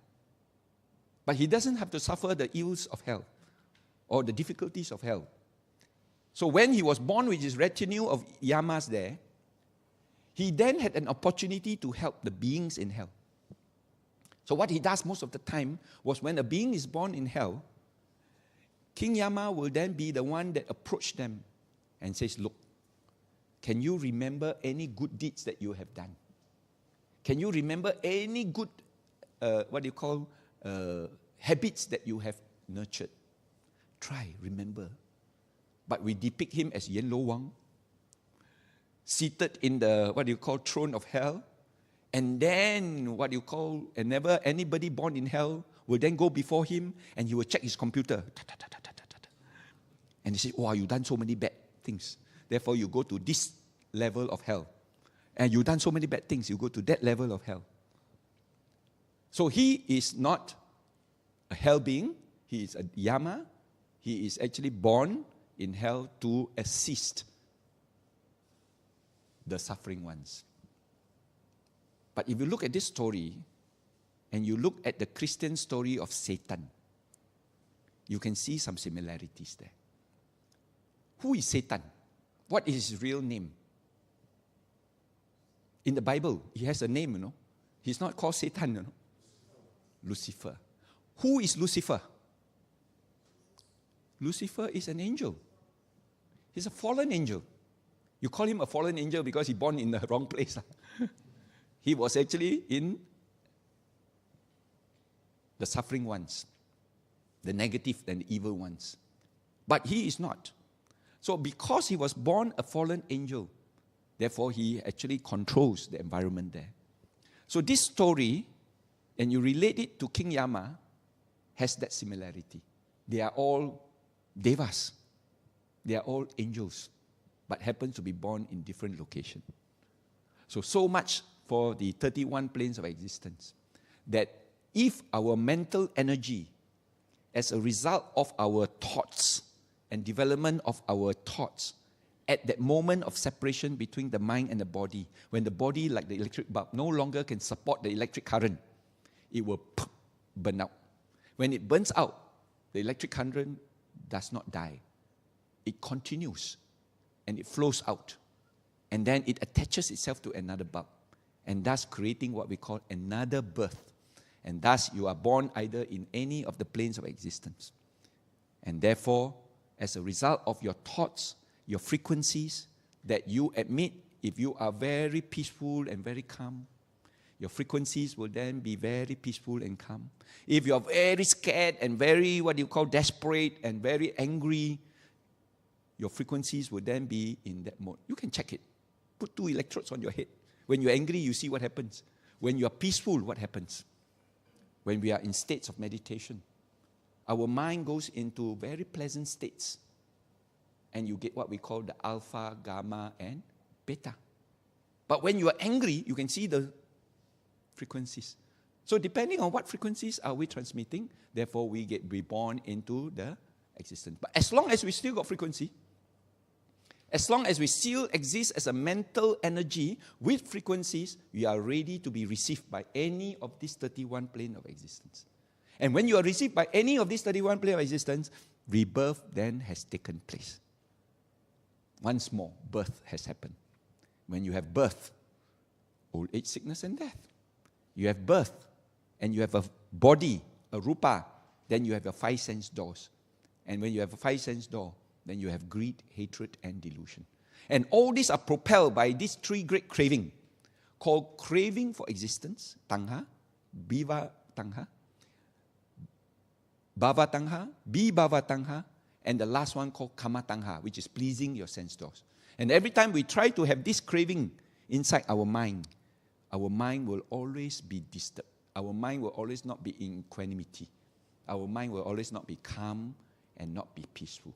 But he doesn't have to suffer the ills of hell or the difficulties of hell. So when he was born with his retinue of Yamas there, he then had an opportunity to help the beings in hell. So what he does most of the time was when a being is born in hell, King Yama will then be the one that approached them and says, look, can you remember any good deeds that you have done? Can you remember any good, habits that you have nurtured? Try, remember. But we depict him as Yen Lo Wang, seated in the, throne of hell. And then, and never anybody born in hell will then go before him and he will check his computer. And he says, wow, you've done so many bad things. Therefore, you go to this level of hell. And you've done so many bad things, you go to that level of hell. So he is not a hell being. He is a Yama. He is actually born in hell to assist the suffering ones. But if you look at this story, and you look at the Christian story of Satan, you can see some similarities there. Who is Satan? What is his real name? In the Bible, he has a name, He's not called Satan, Lucifer. Who is Lucifer? Lucifer is an angel. He's a fallen angel. You call him a fallen angel because he's born in the wrong place. He was actually in the suffering ones, the negative and the evil ones. But he is not. So because he was born a fallen angel, therefore he actually controls the environment there. So this story, and you relate it to King Yama, has that similarity. They are all devas. They are all angels, but happen to be born in different locations. So much for the 31 planes of existence. That if our mental energy, as a result of our thoughts and development of our thoughts, at that moment of separation between the mind and the body, when the body, like the electric bulb, no longer can support the electric current, it will burn out. When it burns out, the electric current does not die. It continues and it flows out. And then it attaches itself to another bulb, and thus creating what we call another birth. And thus you are born either in any of the planes of existence. And therefore, as a result of your thoughts, your frequencies that you emit, if you are very peaceful and very calm, your frequencies will then be very peaceful and calm. If you are very scared and very, desperate and very angry, your frequencies will then be in that mode. You can check it. Put 2 electrodes on your head. When you're angry, you see what happens. When you are peaceful, what happens? When we are in states of meditation, our mind goes into very pleasant states. And you get what we call the alpha, gamma, and beta. But when you are angry, you can see the frequencies. So depending on what frequencies are we transmitting, therefore we get reborn into the existence. But as long as we still got frequency, as long as we still exist as a mental energy with frequencies, we are ready to be received by any of these 31 planes of existence. And when you are received by any of these 31 planes of existence, rebirth then has taken place. Once more, birth has happened. When you have birth, old age, sickness, and death. You have birth, and you have a body, a rupa, then you have your 5 sense doors. And when you have a 5 sense door, then you have greed, hatred, and delusion. And all these are propelled by these 3 great craving, called craving for existence, tangha, biva tangha, bhava tangha, bhava tangha, and the last one called kama tangha, which is pleasing your sense doors. And every time we try to have this craving inside our mind will always be disturbed. Our mind will always not be in equanimity. Our mind will always not be calm and not be peaceful.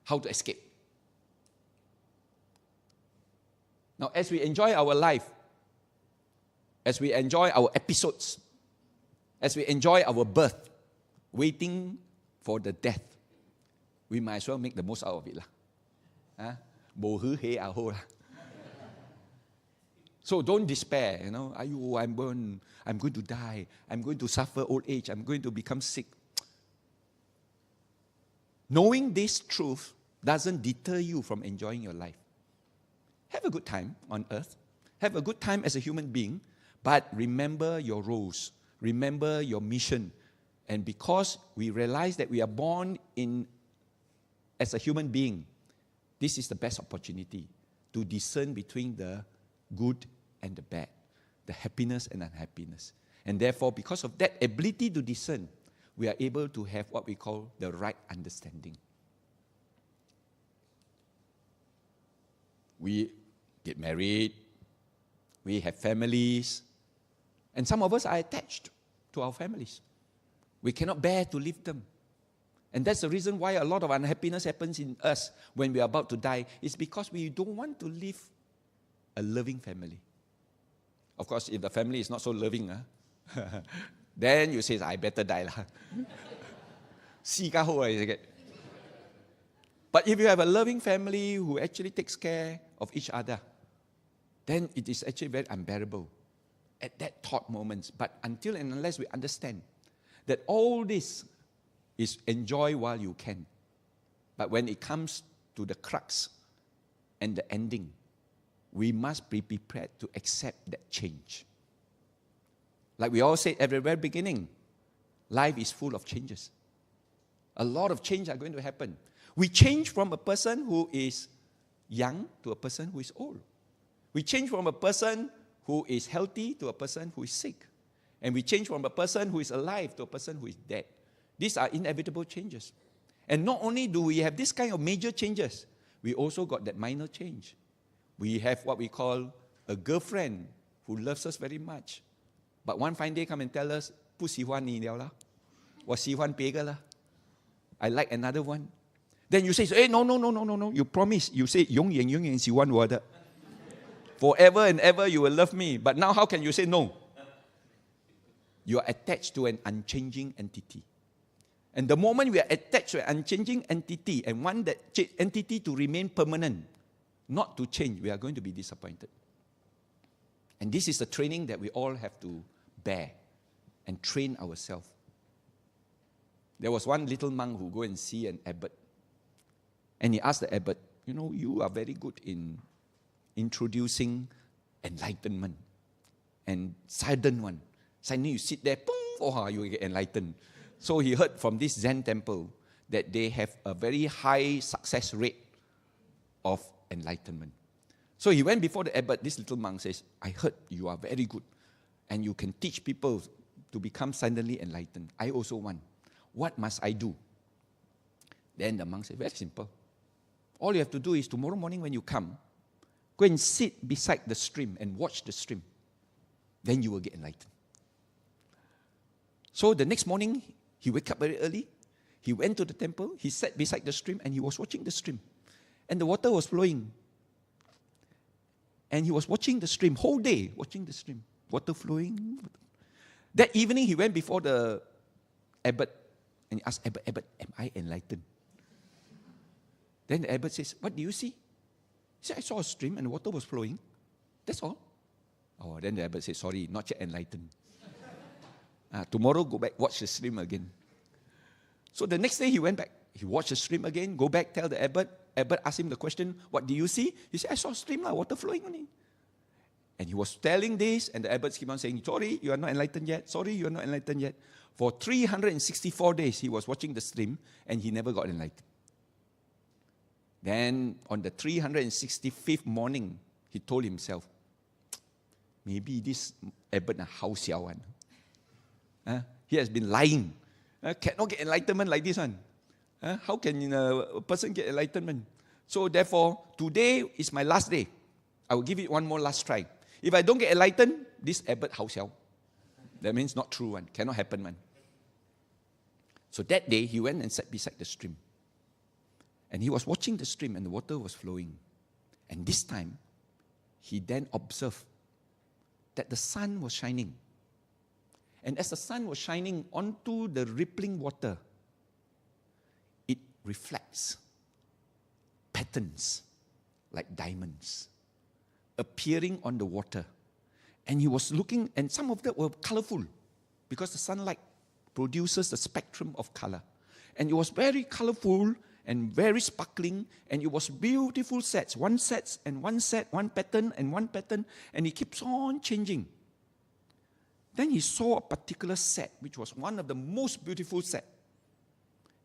How to escape? Now, as we enjoy our life, as we enjoy our episodes, as we enjoy our birth, waiting for the death, we might as well make the most out of it. So don't despair, I'm going to die, I'm going to suffer old age, I'm going to become sick. Knowing this truth doesn't deter you from enjoying your life. Have a good time on earth. Have a good time as a human being, but remember your roles. Remember your mission. And because we realize that we are born as a human being, this is the best opportunity to discern between the good and the bad, the happiness and unhappiness. And therefore, because of that ability to discern, we are able to have what we call the right understanding. We get married, we have families, and some of us are attached to our families. We cannot bear to leave them. And that's the reason why a lot of unhappiness happens in us when we are about to die. It's because we don't want to leave a loving family. Of course, if the family is not so loving, then you say, I better die. But if you have a loving family who actually takes care of each other, then it is actually very unbearable at that thought moment. But until and unless we understand that all this is enjoy while you can, but when it comes to the crux and the ending, we must be prepared to accept that change. Like we all said at the very beginning, life is full of changes. A lot of change are going to happen. We change from a person who is young to a person who is old. We change from a person who is healthy to a person who is sick. And we change from a person who is alive to a person who is dead. These are inevitable changes. And not only do we have this kind of major changes, we also got that minor change. We have what we call a girlfriend who loves us very much. But one fine day come and tell us, 不喜欢你了啦，我喜欢别个啦. I like another one. Then you say, hey, no, you promise. You say, 永远永远喜欢我的. Forever and ever you will love me. But now how can you say no? You are attached to an unchanging entity. And the moment we are attached to an unchanging entity and want that entity to remain permanent, not to change, we are going to be disappointed. And this is the training that we all have to bear and train ourselves. There was one little monk who go and see an abbot. And he asked the abbot, you are very good in introducing enlightenment and silent one. Suddenly you sit there, boom, you get enlightened. So he heard from this Zen temple that they have a very high success rate of enlightenment. So he went before the abbot. This little monk says, I heard you are very good and you can teach people to become suddenly enlightened. I also want. What must I do? Then the monk said, very simple. All you have to do is tomorrow morning when you come, go and sit beside the stream and watch the stream. Then you will get enlightened. So the next morning, he wake up very early. He went to the temple. He sat beside the stream and he was watching the stream. And the water was flowing. And he was watching the stream, whole day watching the stream. Water flowing. That evening, he went before the abbot and he asked, Abbot, am I enlightened? Then the abbot says, what do you see? He said, I saw a stream and the water was flowing. That's all. Oh, then the abbot said, sorry, not yet enlightened. Tomorrow, go back, watch the stream again. So the next day, he went back. He watched the stream again, go back, tell the abbot. Abbot asked him the question, what do you see? He said, I saw a stream, water flowing on it. And he was telling this, and the abbot keep on saying, sorry, you are not enlightened yet. Sorry, you are not enlightened yet. For 364 days, he was watching the stream and he never got enlightened. Then on the 365th morning, he told himself, maybe this abbot how xiao one. He has been lying. Cannot get enlightenment like this one. How can a person get enlightenment? So therefore, today is my last day. I will give it one more last try. If I don't get enlightened, this abbot how xiao. That means not true one. Cannot happen one. So that day, he went and sat beside the stream. And he was watching the stream and the water was flowing. And this time, he then observed that the sun was shining. And as the sun was shining onto the rippling water, it reflects patterns like diamonds appearing on the water. And he was looking, and some of them were colorful because the sunlight produces the spectrum of color. And it was very colorful and very sparkling, and it was beautiful sets. One set, one pattern, and it keeps on changing. Then he saw a particular set, which was one of the most beautiful sets.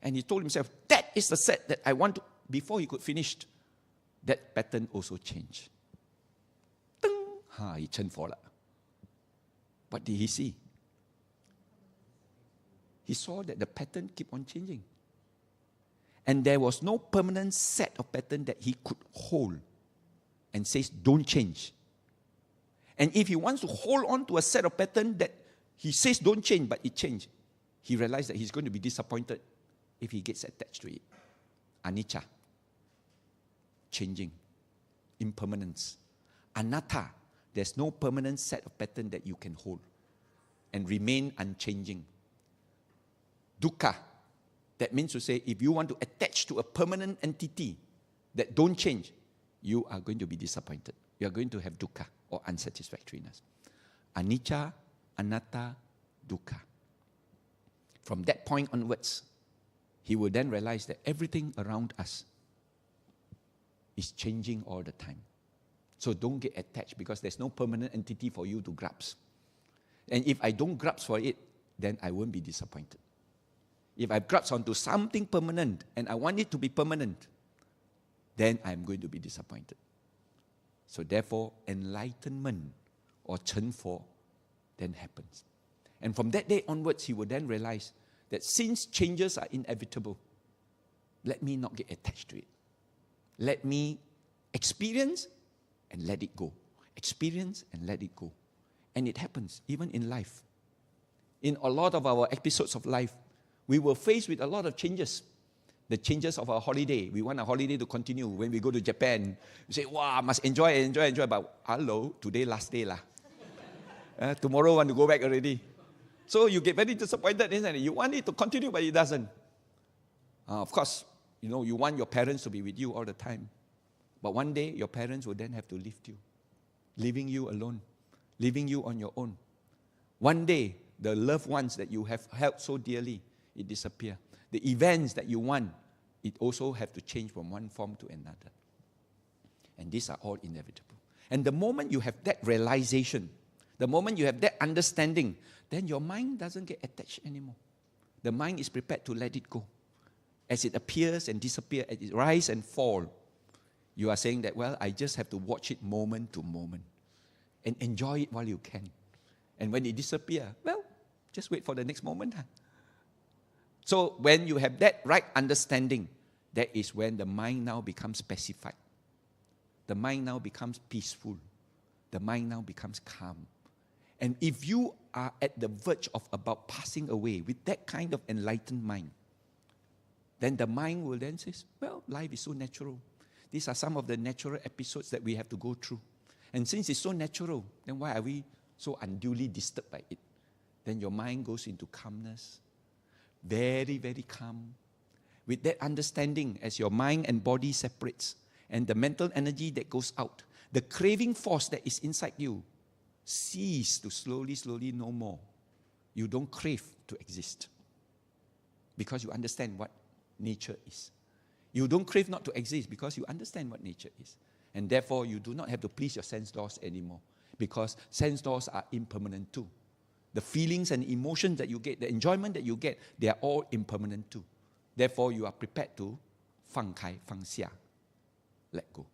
And he told himself, that is the set that I want to, before he could finish, that pattern also changed. He turned for. What did he see? He saw that the pattern keep on changing. And there was no permanent set of pattern that he could hold and says, don't change. And if he wants to hold on to a set of pattern that he says don't change, but it changed, he realized that he's going to be disappointed if he gets attached to it. Anicca, changing, impermanence. Anatta, there's no permanent set of pattern that you can hold and remain unchanging. Dukkha, that means to say, if you want to attach to a permanent entity that don't change, you are going to be disappointed. You are going to have dukkha or unsatisfactoriness. Anicca, anatta, dukkha. From that point onwards, he will then realize that everything around us is changing all the time. So don't get attached because there's no permanent entity for you to grasp. And if I don't grasp for it, then I won't be disappointed. If I grasp onto something permanent and I want it to be permanent, then I'm going to be disappointed. So therefore, enlightenment or Chen Fo then happens. And from that day onwards, he will then realize that since changes are inevitable, let me not get attached to it. Let me experience and let it go. Experience and let it go. And it happens even in life. In a lot of our episodes of life, we were faced with a lot of changes. The changes of our holiday. We want our holiday to continue. When we go to Japan, we say, wow, must enjoy. But hello, today last day lah. Tomorrow want to go back already. So you get very disappointed, isn't it? You want it to continue, but it doesn't. Of course, you want your parents to be with you all the time. But one day, your parents will then have to leave you, leaving you alone, leaving you on your own. One day, the loved ones that you have held so dearly, it disappear. The events that you want, it also have to change from one form to another. And these are all inevitable. And the moment you have that realization, the moment you have that understanding, then your mind doesn't get attached anymore. The mind is prepared to let it go. As it appears and disappears, as it rise and fall, you are saying that, well, I just have to watch it moment to moment and enjoy it while you can. And when it disappears, well, just wait for the next moment. So when you have that right understanding, that is when the mind now becomes pacified. The mind now becomes peaceful. The mind now becomes calm. And if you are at the verge of about passing away with that kind of enlightened mind, then the mind will then say, well, life is so natural. These are some of the natural episodes that we have to go through. And since it's so natural, then why are we so unduly disturbed by it? Then your mind goes into calmness. Very, very calm. With that understanding, as your mind and body separates, and the mental energy that goes out, the craving force that is inside you cease to slowly no more. You don't crave to exist. Because you understand what nature is. You don't crave not to exist because you understand what nature is. And therefore, you do not have to please your sense doors anymore. Because sense doors are impermanent too. The feelings and emotions that you get, the enjoyment that you get, they are all impermanent too. Therefore, you are prepared to 放开, 放下, let go.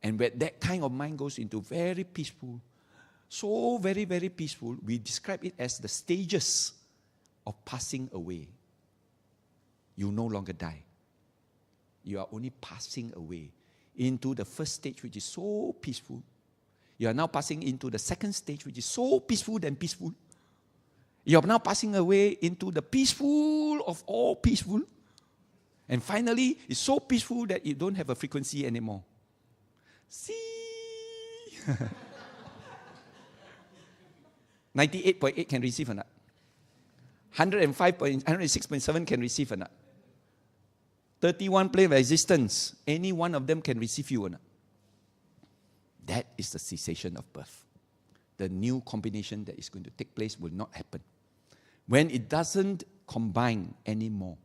And when that kind of mind goes into very peaceful, so very, very peaceful, we describe it as the stages of passing away. You no longer die. You are only passing away into the first stage, which is so peaceful. You are now passing into the second stage, which is so peaceful than peaceful. You are now passing away into the peaceful of all peaceful. And finally, it's so peaceful that you don't have a frequency anymore. See? 98.8 can receive or not? 106.7 can receive or not? 31 plane of existence, any one of them can receive you or not? That is the cessation of birth. The new combination that is going to take place will not happen. When it doesn't combine anymore,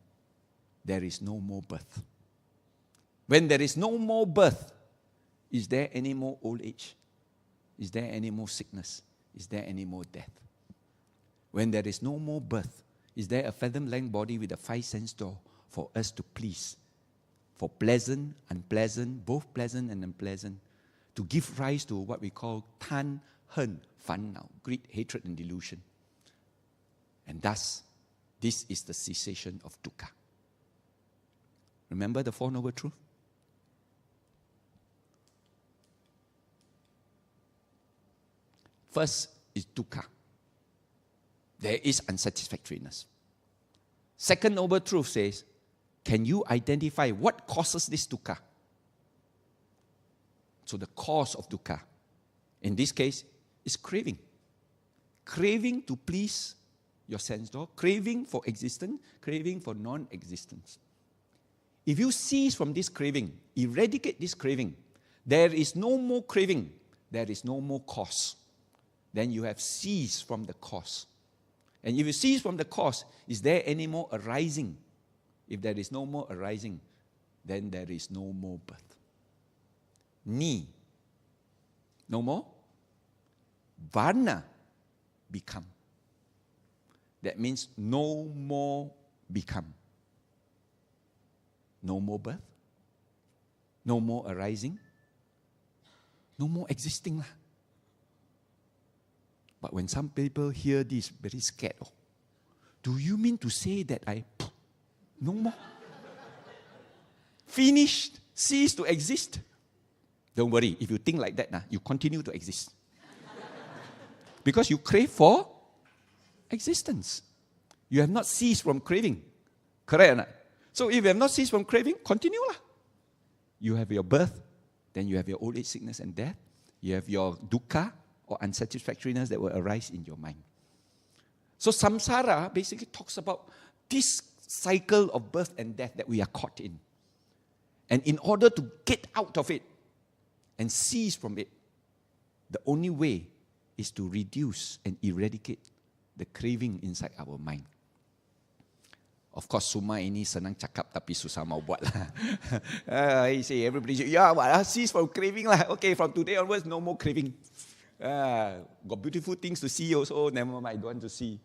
there is no more birth. When there is no more birth, is there any more old age? Is there any more sickness? Is there any more death? When there is no more birth, is there a fathom-length body with a 5 sense door for us to please? For pleasant, unpleasant, both pleasant and unpleasant, to give rise to what we call tan, hen, fan, greed, hatred, and delusion. And thus, this is the cessation of dukkha. Remember the Four Noble Truths? First is dukkha. There is unsatisfactoriness. Second Noble Truth says, can you identify what causes this dukkha? So the cause of dukkha, in this case, is craving. Craving to please your sense door, craving for existence, craving for non-existence. If you cease from this craving, eradicate this craving, there is no more craving, there is no more cause. Then you have ceased from the cause. And if you cease from the cause, is there any more arising? If there is no more arising, then there is no more birth. Ni, no more. Varna, become. That means no more become. No more birth. No more arising. No more existing. But when some people hear this, very scared. Oh, do you mean to say that no more? Finished, cease to exist? Don't worry, if you think like that, you continue to exist. Because you crave for existence. You have not ceased from craving. Correct or not? So if you have not ceased from craving, continue lah. You have your birth, then you have your old age, sickness and death. You have your dukkha or unsatisfactoriness that will arise in your mind. So samsara basically talks about this cycle of birth and death that we are caught in. And in order to get out of it and cease from it, the only way is to reduce and eradicate the craving inside our mind. Of course, Suma ini senang cakap tapi susah mau buat lah. He say, everybody say, cease from craving lah. Okay, from today onwards, no more craving. Got beautiful things to see also, never mind, I don't want to see.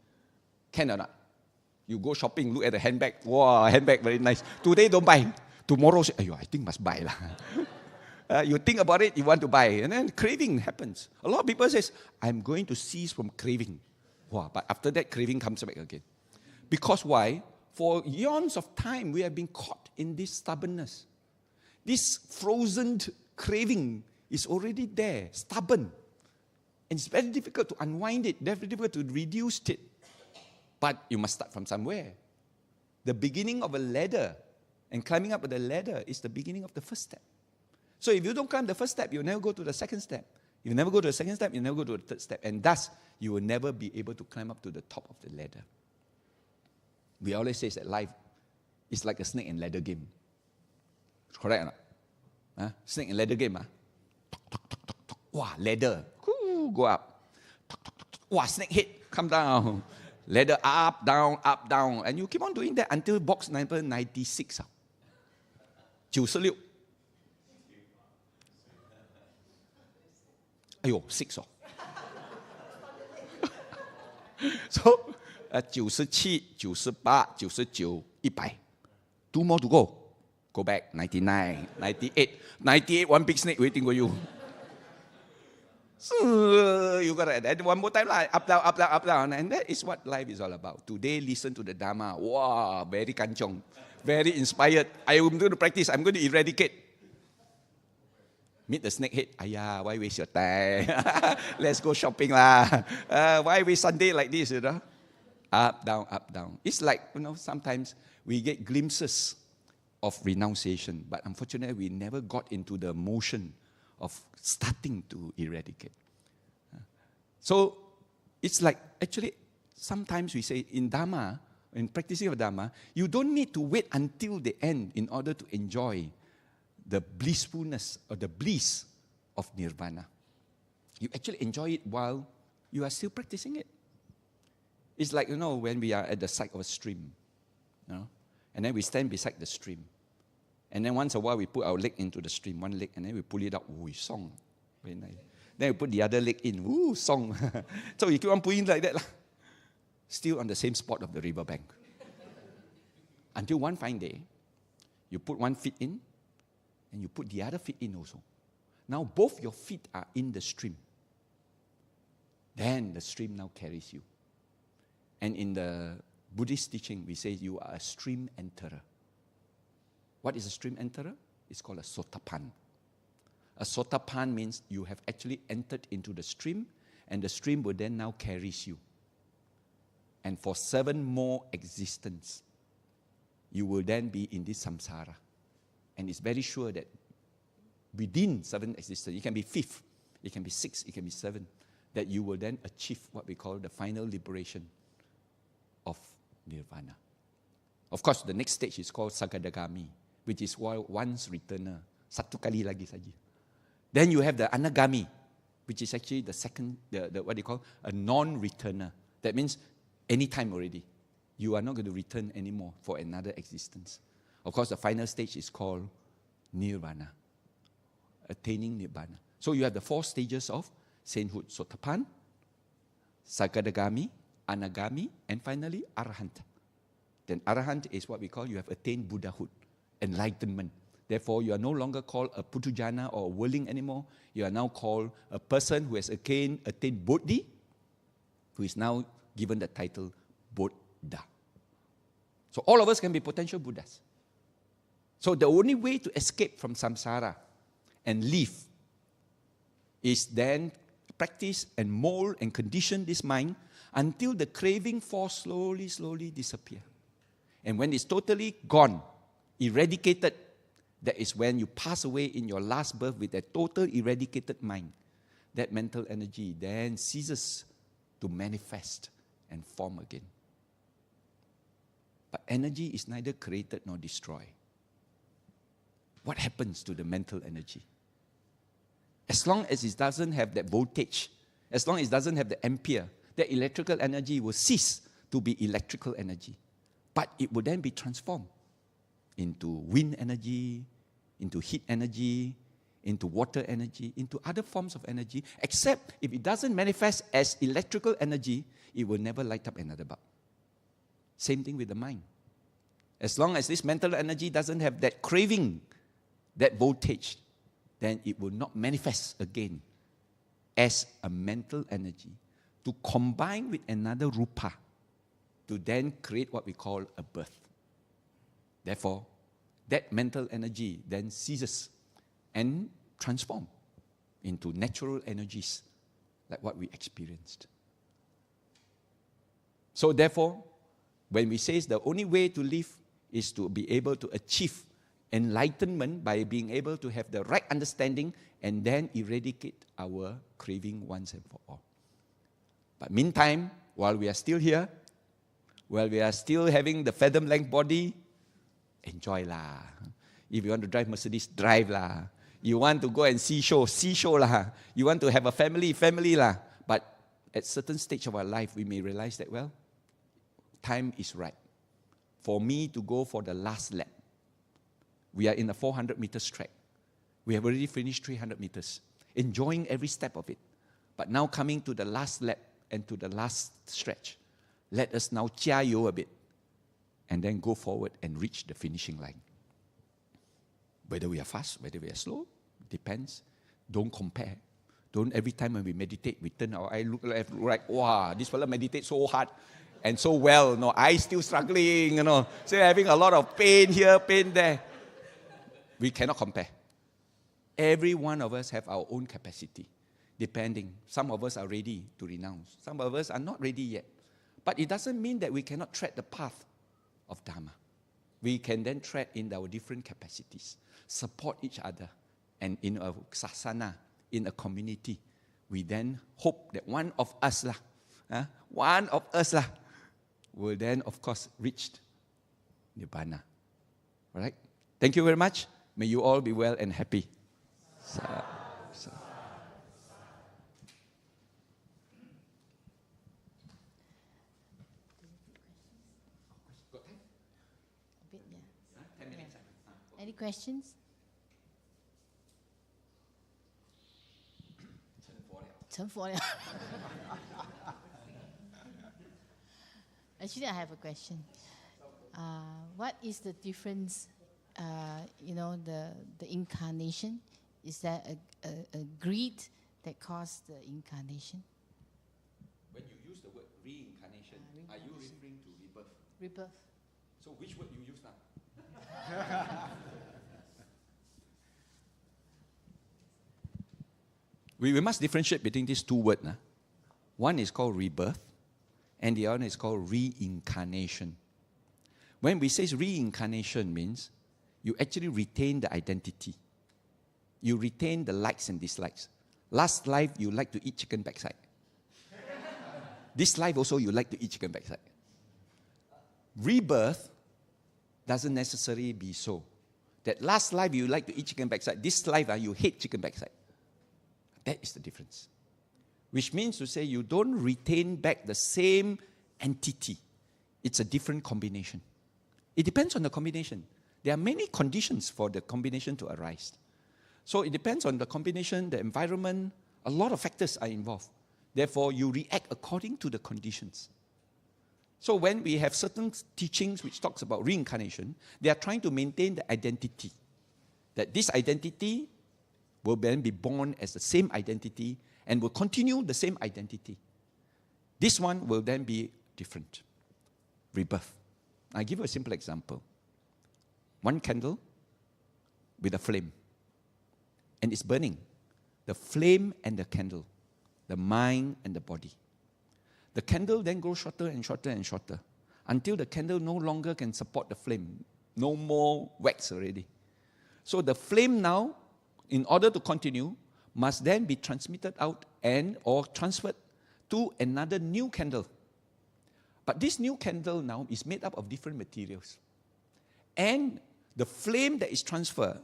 Can or not? You go shopping, look at the handbag. Wow, handbag, very nice. Today, don't buy. Tomorrow, say, I think must buy lah. You think about it, you want to buy. And then craving happens. A lot of people say, I'm going to cease from craving. Wow, but after that, craving comes back again. Because why? For eons of time, we have been caught in this stubbornness. This frozen craving is already there, stubborn. And it's very difficult to unwind it, very difficult to reduce it. But you must start from somewhere. The beginning of a ladder and climbing up the ladder is the beginning of the first step. So if you don't climb the first step, you'll never go to the second step. If you never go to the second step, you never go to the third step. And thus, you will never be able to climb up to the top of the ladder. We always say that life is like a snake and ladder game. Correct or not? Snake and ladder game. Tok, tok, tok, tok, tok. Wow, ladder. Go up. Tok, tok, tok, tok. Wow, snake head. Come down. Ladder up, down. And you keep on doing that until box number 96. 96. 哎呦 6 oh. So, 97, 98, 99, 100. 2 more to go. Go back, 99, 98. 98, one big snake waiting for you. So, you got to add one more time, up, down, up, down, up, down. And that is what life is all about. Today, listen to the Dharma. Wow, very kanchong. Very inspired. I am going to practice. I'm going to eradicate. Meet the snakehead. Ayah, why waste your time? Let's go shopping lah. Why waste Sunday like this, you know? Up, down, up, down. It's like, sometimes we get glimpses of renunciation. But unfortunately, we never got into the motion of starting to eradicate. So, it's like, actually, sometimes we say in Dharma, in practicing of Dharma, you don't need to wait until the end in order to enjoy the blissfulness or the bliss of Nirvana. You actually enjoy it while you are still practicing it. It's like, when we are at the side of a stream, and then we stand beside the stream. And then once a while, we put our leg into the stream, one leg, and then we pull it out. Ooh, song. Very nice. Then we put the other leg in. Ooh, song. So you keep on pulling like that. Still on the same spot of the riverbank. Until one fine day, you put one foot in, and you put the other feet in also. Now both your feet are in the stream. Then the stream now carries you. And in the Buddhist teaching, we say you are a stream enterer. What is a stream enterer? It's called a sotapan. A sotapan means you have actually entered into the stream, and the stream will then now carries you. And for 7 more existences, you will then be in this samsara. And it's very sure that within 7 existences, it can be 5th, it can be 6th, it can be 7, that you will then achieve what we call the final liberation of nirvana. Of course, the next stage is called sagadagami, which is once returner, satu kali lagi saja. Then you have the anagami, which is actually the second, the what they call a non-returner. That means anytime already, you are not going to return anymore for another existence. Of course, the final stage is called nirvana, attaining nirvana. So you have the 4 stages of sainthood: sotapan, sagadagami, anagami, and finally arahant. Then arahant is what we call you have attained Buddhahood, enlightenment. Therefore, you are no longer called a putujana or a worldling anymore. You are now called a person who has attained Bodhi, who is now given the title Buddha. So all of us can be potential Buddhas. So the only way to escape from samsara and live is then practice and mold and condition this mind until the craving for slowly disappear. And when it's totally gone, eradicated, that is when you pass away in your last birth with that total eradicated mind. That mental energy then ceases to manifest and form again. But energy is neither created nor destroyed. What happens to the mental energy? As long as it doesn't have that voltage, as long as it doesn't have the ampere, that electrical energy will cease to be electrical energy. But it will then be transformed into wind energy, into heat energy, into water energy, into other forms of energy, except if it doesn't manifest as electrical energy, it will never light up another bulb. Same thing with the mind. As long as this mental energy doesn't have that craving, that voltage, then it will not manifest again as a mental energy to combine with another rupa to then create what we call a birth. Therefore, that mental energy then ceases and transforms into natural energies like what we experienced. So therefore, when we say the only way to live is to be able to achieve enlightenment by being able to have the right understanding and then eradicate our craving once and for all. But meantime, while we are still here, while we are still having the fathom-length body, enjoy lah. If you want to drive Mercedes, drive lah. You want to go and see show lah. You want to have a family lah. But at certain stage of our life, we may realize that, well, time is right for me to go for the last lap. We are in a 400 meters track. We have already finished 300 meters, enjoying every step of it. But now coming to the last lap, and to the last stretch. Let us now chia you a bit and then go forward and reach the finishing line. Whether we are fast, whether we are slow, depends. Don't compare. Don't every time when we meditate, we turn our eye, look left, look right. Wow, this fellow meditates so hard and so well. No, I still struggling, still having a lot of pain here, pain there. We cannot compare. Every one of us have our own capacity, depending. Some of us are ready to renounce. Some of us are not ready yet. But it doesn't mean that we cannot tread the path of Dharma. We can then tread in our different capacities, support each other, and in a sasana, in a community, we then hope that one of us will then, of course, reach Nibbana. All right? Thank you very much. May you all be well and happy. Any questions? Actually, I have a question. What is the difference, the incarnation? Is that a greed that caused the incarnation? When you use the word reincarnation, are you referring to rebirth? Rebirth. So which word you use now? We must differentiate between these two words. One is called rebirth, and the other is called reincarnation. When we say reincarnation, means you actually retain the identity. You retain the likes and dislikes. Last life, you like to eat chicken backside. This life also, you like to eat chicken backside. Rebirth doesn't necessarily be so. That last life, you like to eat chicken backside. This life, you hate chicken backside. That is the difference. Which means to say you don't retain back the same entity. It's a different combination. It depends on the combination. There are many conditions for the combination to arise. So it depends on the combination, the environment. A lot of factors are involved. Therefore, you react according to the conditions. So when we have certain teachings which talks about reincarnation, they are trying to maintain the identity. That this identity will then be born as the same identity and will continue the same identity. This one will then be different. Rebirth. I'll give you a simple example. One candle with a flame. And it's burning. The flame and the candle. The mind and the body. The candle then grows shorter and shorter and shorter until the candle no longer can support the flame. No more wax already. So the flame now, in order to continue, must then be transmitted out and or transferred to another new candle. But this new candle now is made up of different materials. And the flame that is transferred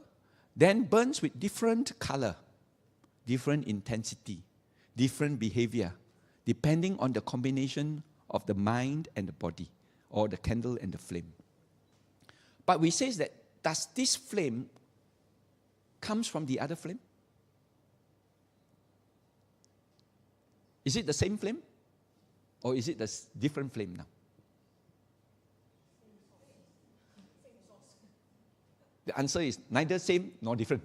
then burns with different color, different intensity, different behavior, depending on the combination of the mind and the body, or the candle and the flame. But we say that, does this flame comes from the other flame? Is it the same flame? Or is it the different flame now? The answer is neither same nor different.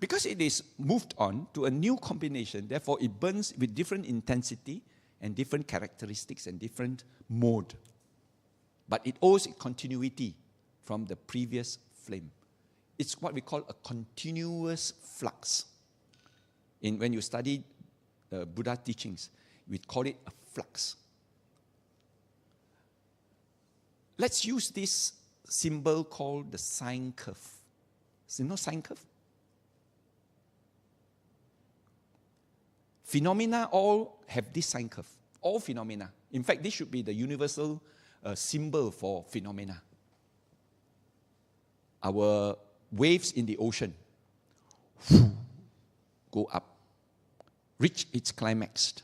Because it is moved on to a new combination, therefore it burns with different intensity and different characteristics and different mode. But it owes continuity from the previous flame. It's what we call a continuous flux. When you study Buddha teachings, we call it a flux. Let's use this symbol called the sine curve. You know sine curve? Phenomena all have this sine curve. All phenomena. In fact, this should be the universal symbol for phenomena. Our waves in the ocean go up, reach its climax,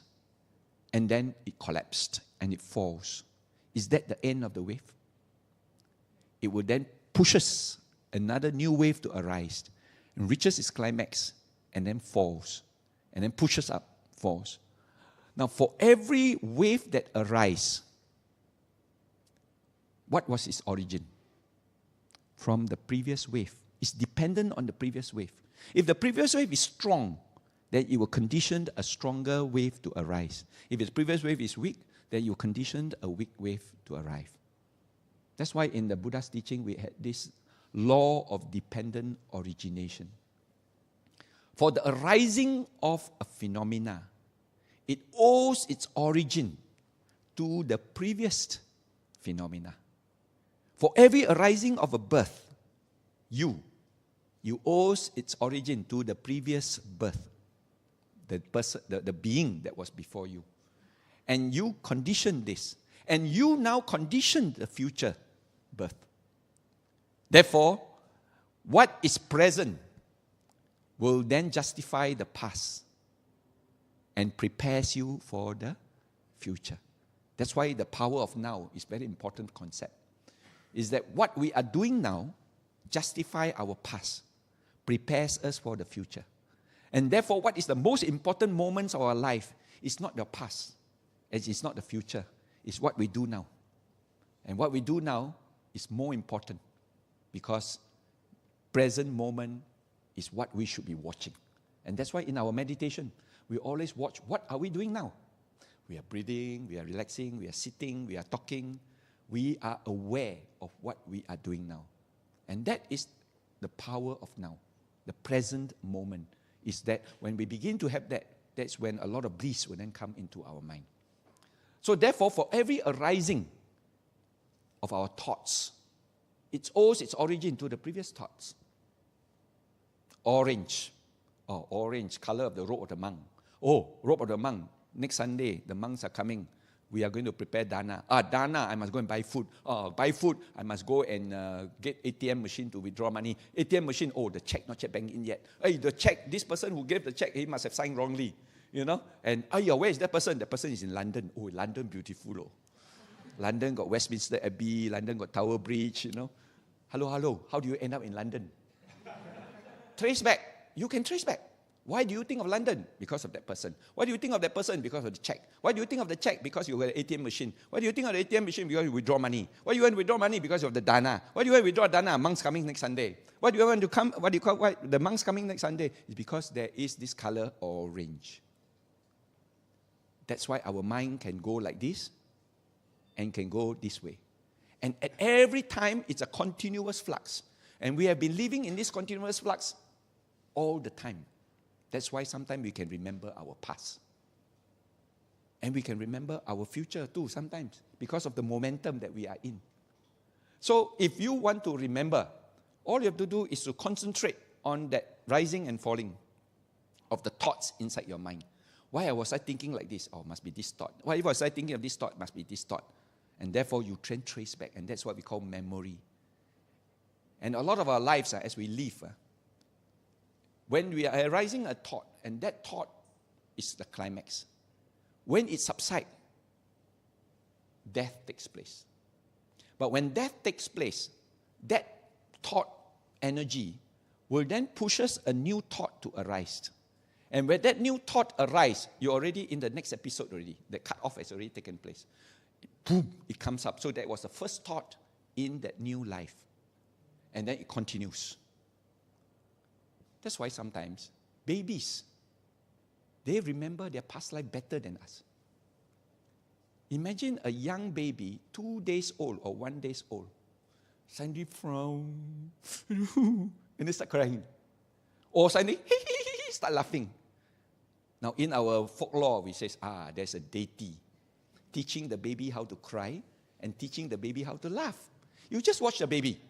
and then it collapsed and it falls. Is that the end of the wave? It will then pushes another new wave to arise and reaches its climax and then falls and then pushes up, falls. Now, for every wave that arises, what was its origin? From the previous wave. It's dependent on the previous wave. If the previous wave is strong, then it will condition a stronger wave to arise. If the previous wave is weak, then you condition a weak wave to arrive. That's why in the Buddha's teaching, we had this law of dependent origination. For the arising of a phenomena, it owes its origin to the previous phenomena. For every arising of a birth, you owes its origin to the previous birth, the person, the being that was before you. And you condition this. And you now condition the future birth. Therefore, what is present will then justify the past and prepares you for the future. That's why the power of now is a very important concept. Is that what we are doing now justify our past, prepares us for the future. And therefore, what is the most important moments of our life is not the past, as it's not the future. It's what we do now. And what we do now is more important because present moment is what we should be watching. And that's why in our meditation, we always watch what are we doing now. We are breathing, we are relaxing, we are sitting, we are talking. We are aware of what we are doing now. And that is the power of now. The present moment is that when we begin to have that, that's when a lot of bliss will then come into our mind. So therefore, for every arising of our thoughts, it owes its origin to the previous thoughts. Orange, color of the robe of the monk. Oh, robe of the monk. Next Sunday, the monks are coming. We are going to prepare dana. Dana, I must go and buy food. Buy food, I must go and get ATM machine to withdraw money. ATM machine, the check, not check bank in yet. Hey, the check, this person who gave the check, he must have signed wrongly. You know? And, where is that person? That person is in London. Oh, London, beautiful. Oh. London got Westminster Abbey, London got Tower Bridge, you know. Hello, how do you end up in London? Trace back. You can trace back. Why do you think of London? Because of that person. Why do you think of that person? Because of the check. Why do you think of the check? Because you got an ATM machine. Why do you think of the ATM machine? Because you withdraw money. Why do you want to withdraw money? Because of the dana. Why do you want to withdraw dana? Monks coming next Sunday. Why do you want to come? Why the monks coming next Sunday? It's because there is this color orange. That's why our mind can go like this and can go this way. And at every time, it's a continuous flux. And we have been living in this continuous flux all the time. That's why sometimes we can remember our past. And we can remember our future too sometimes because of the momentum that we are in. So if you want to remember, all you have to do is to concentrate on that rising and falling of the thoughts inside your mind. Why was I thinking like this? Must be this thought. Why was I thinking of this thought? Must be this thought. And therefore you trace back. And that's what we call memory. And a lot of our lives, as we live, when we are arising a thought, and that thought is the climax. When it subsides, death takes place. But when death takes place, that thought energy will then push us a new thought to arise. And when that new thought arises, you're already in the next episode already. The cut-off has already taken place. Boom, it comes up. So that was the first thought in that new life. And then it continues. That's why sometimes babies, they remember their past life better than us. Imagine a young baby, 2 days old or 1 day old, suddenly frown, and they start crying. Or suddenly, start laughing. Now in our folklore, we say, there's a deity teaching the baby how to cry and teaching the baby how to laugh. You just watch the baby.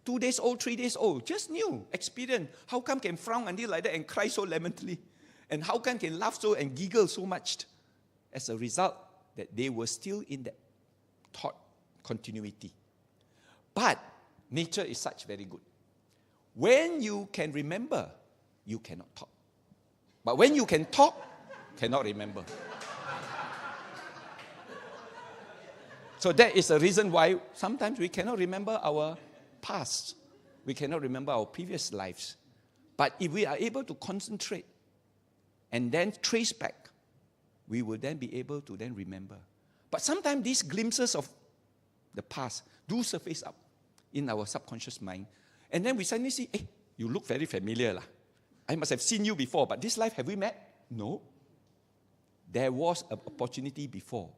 2 days old, 3 days old, just new experience. How come can frown until like that and cry so lamentably? And how come can laugh so and giggle so much? As a result, that they were still in that thought continuity. But nature is such very good. When you can remember, you cannot talk. But when you can talk, cannot remember. So that is the reason why sometimes we cannot remember our past. We cannot remember our previous lives. But if we are able to concentrate and then trace back, we will then be able to then remember. But sometimes these glimpses of the past do surface up in our subconscious mind. And then we suddenly see, hey, you look very familiar. I must have seen you before, but this life, have we met? No. There was an opportunity before.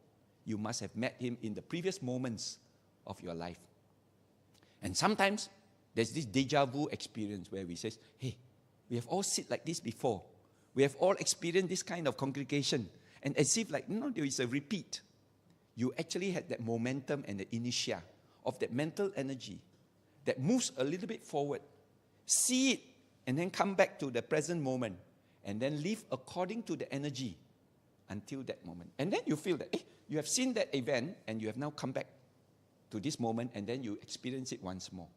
You must have met him in the previous moments of your life. And sometimes there's this deja vu experience where we say, hey, we have all sit like this before. We have all experienced this kind of congregation. And as if there is a repeat. You actually had that momentum and the inertia of that mental energy that moves a little bit forward. See it, and then come back to the present moment. And then live according to the energy until that moment. And then you feel that, you have seen that event, and you have now come back to this moment, and then you experience it once more.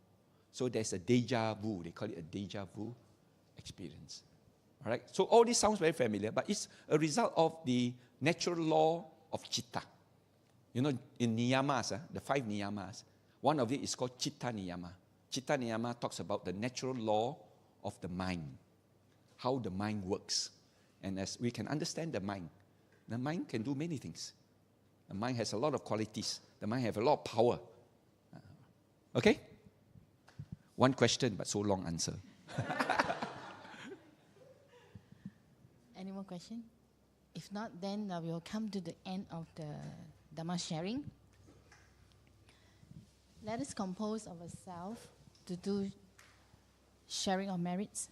So there's a deja vu. They call it a deja vu experience. All right? So all this sounds very familiar, but it's a result of the natural law of chitta. You know, in niyamas, the 5 niyamas, one of it is called chitta niyama. Chitta niyama talks about the natural law of the mind, how the mind works. And as we can understand the mind can do many things. The mind has a lot of qualities. The mind has a lot of power. Okay? One question, but so long answer. Any more question? If not, then we will come to the end of the Dhamma sharing. Let us compose ourselves to do sharing of merits.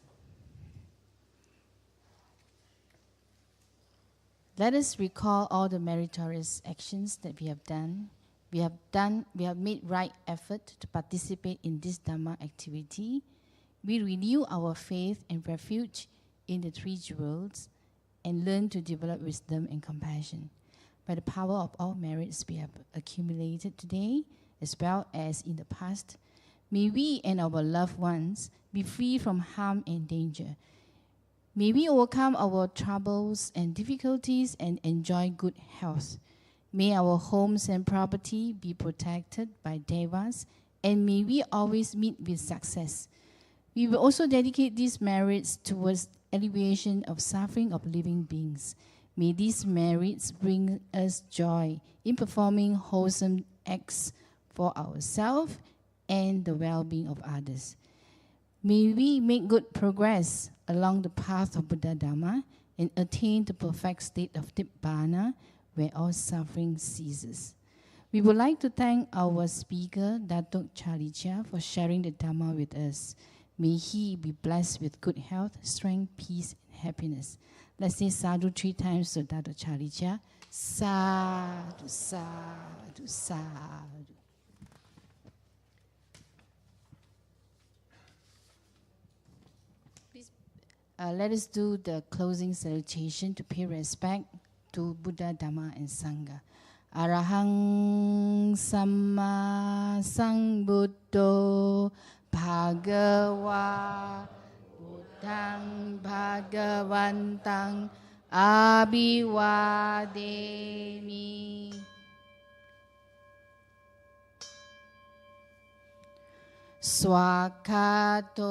Let us recall all the meritorious actions that we have done. We have made right effort to participate in this Dhamma activity. We renew our faith and refuge in the 3 jewels and learn to develop wisdom and compassion. By the power of all merits we have accumulated today, as well as in the past, may we and our loved ones be free from harm and danger. May we overcome our troubles and difficulties and enjoy good health. May our homes and property be protected by devas, and may we always meet with success. We will also dedicate these merits towards alleviation of suffering of living beings. May these merits bring us joy in performing wholesome acts for ourselves and the well-being of others. May we make good progress along the path of Buddha Dhamma and attain the perfect state of Nibbana, where all suffering ceases. We would like to thank our speaker, Datuk Charlie Chia, for sharing the Dhamma with us. May he be blessed with good health, strength, peace, and happiness. Let's say sadhu 3 times to Datuk Charlie Chia. Sadhu, sadhu, sadhu. Please, let us do the closing salutation to pay respect to Buddha, Dhamma, and Sangha. Arahang Samma Sambuddho Bhagava Buddhang Bhagavantang Abhivademi. Swakato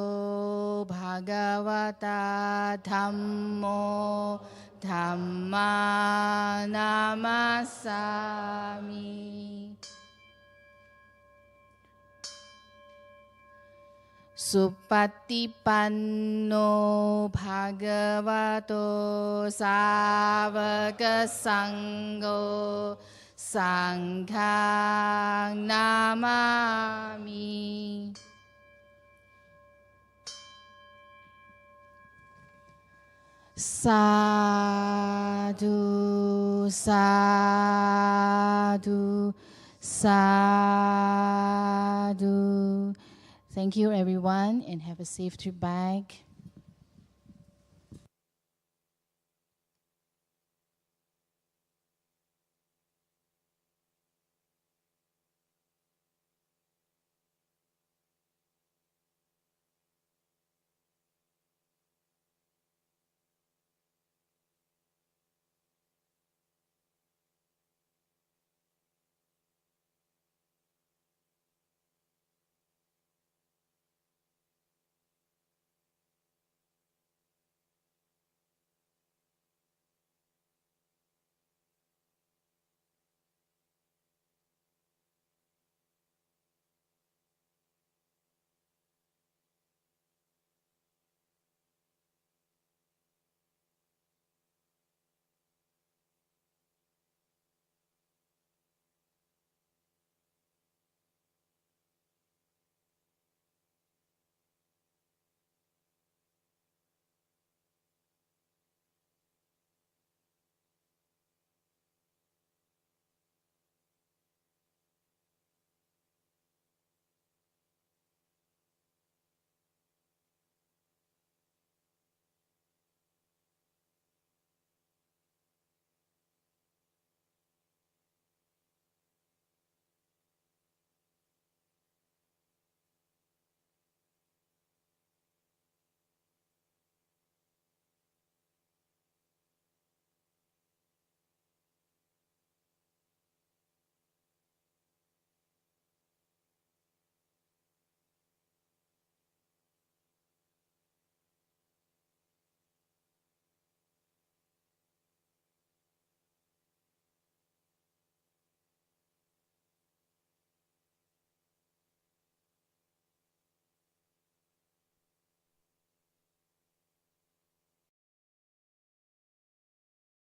Bhagavata Dhammo Dhamma Namasami. Supatipanno Bhagavato Savaka Sangho Sanghang Namami. Sadhu, sadhu, sadhu. Thank you, everyone, and have a safe trip back.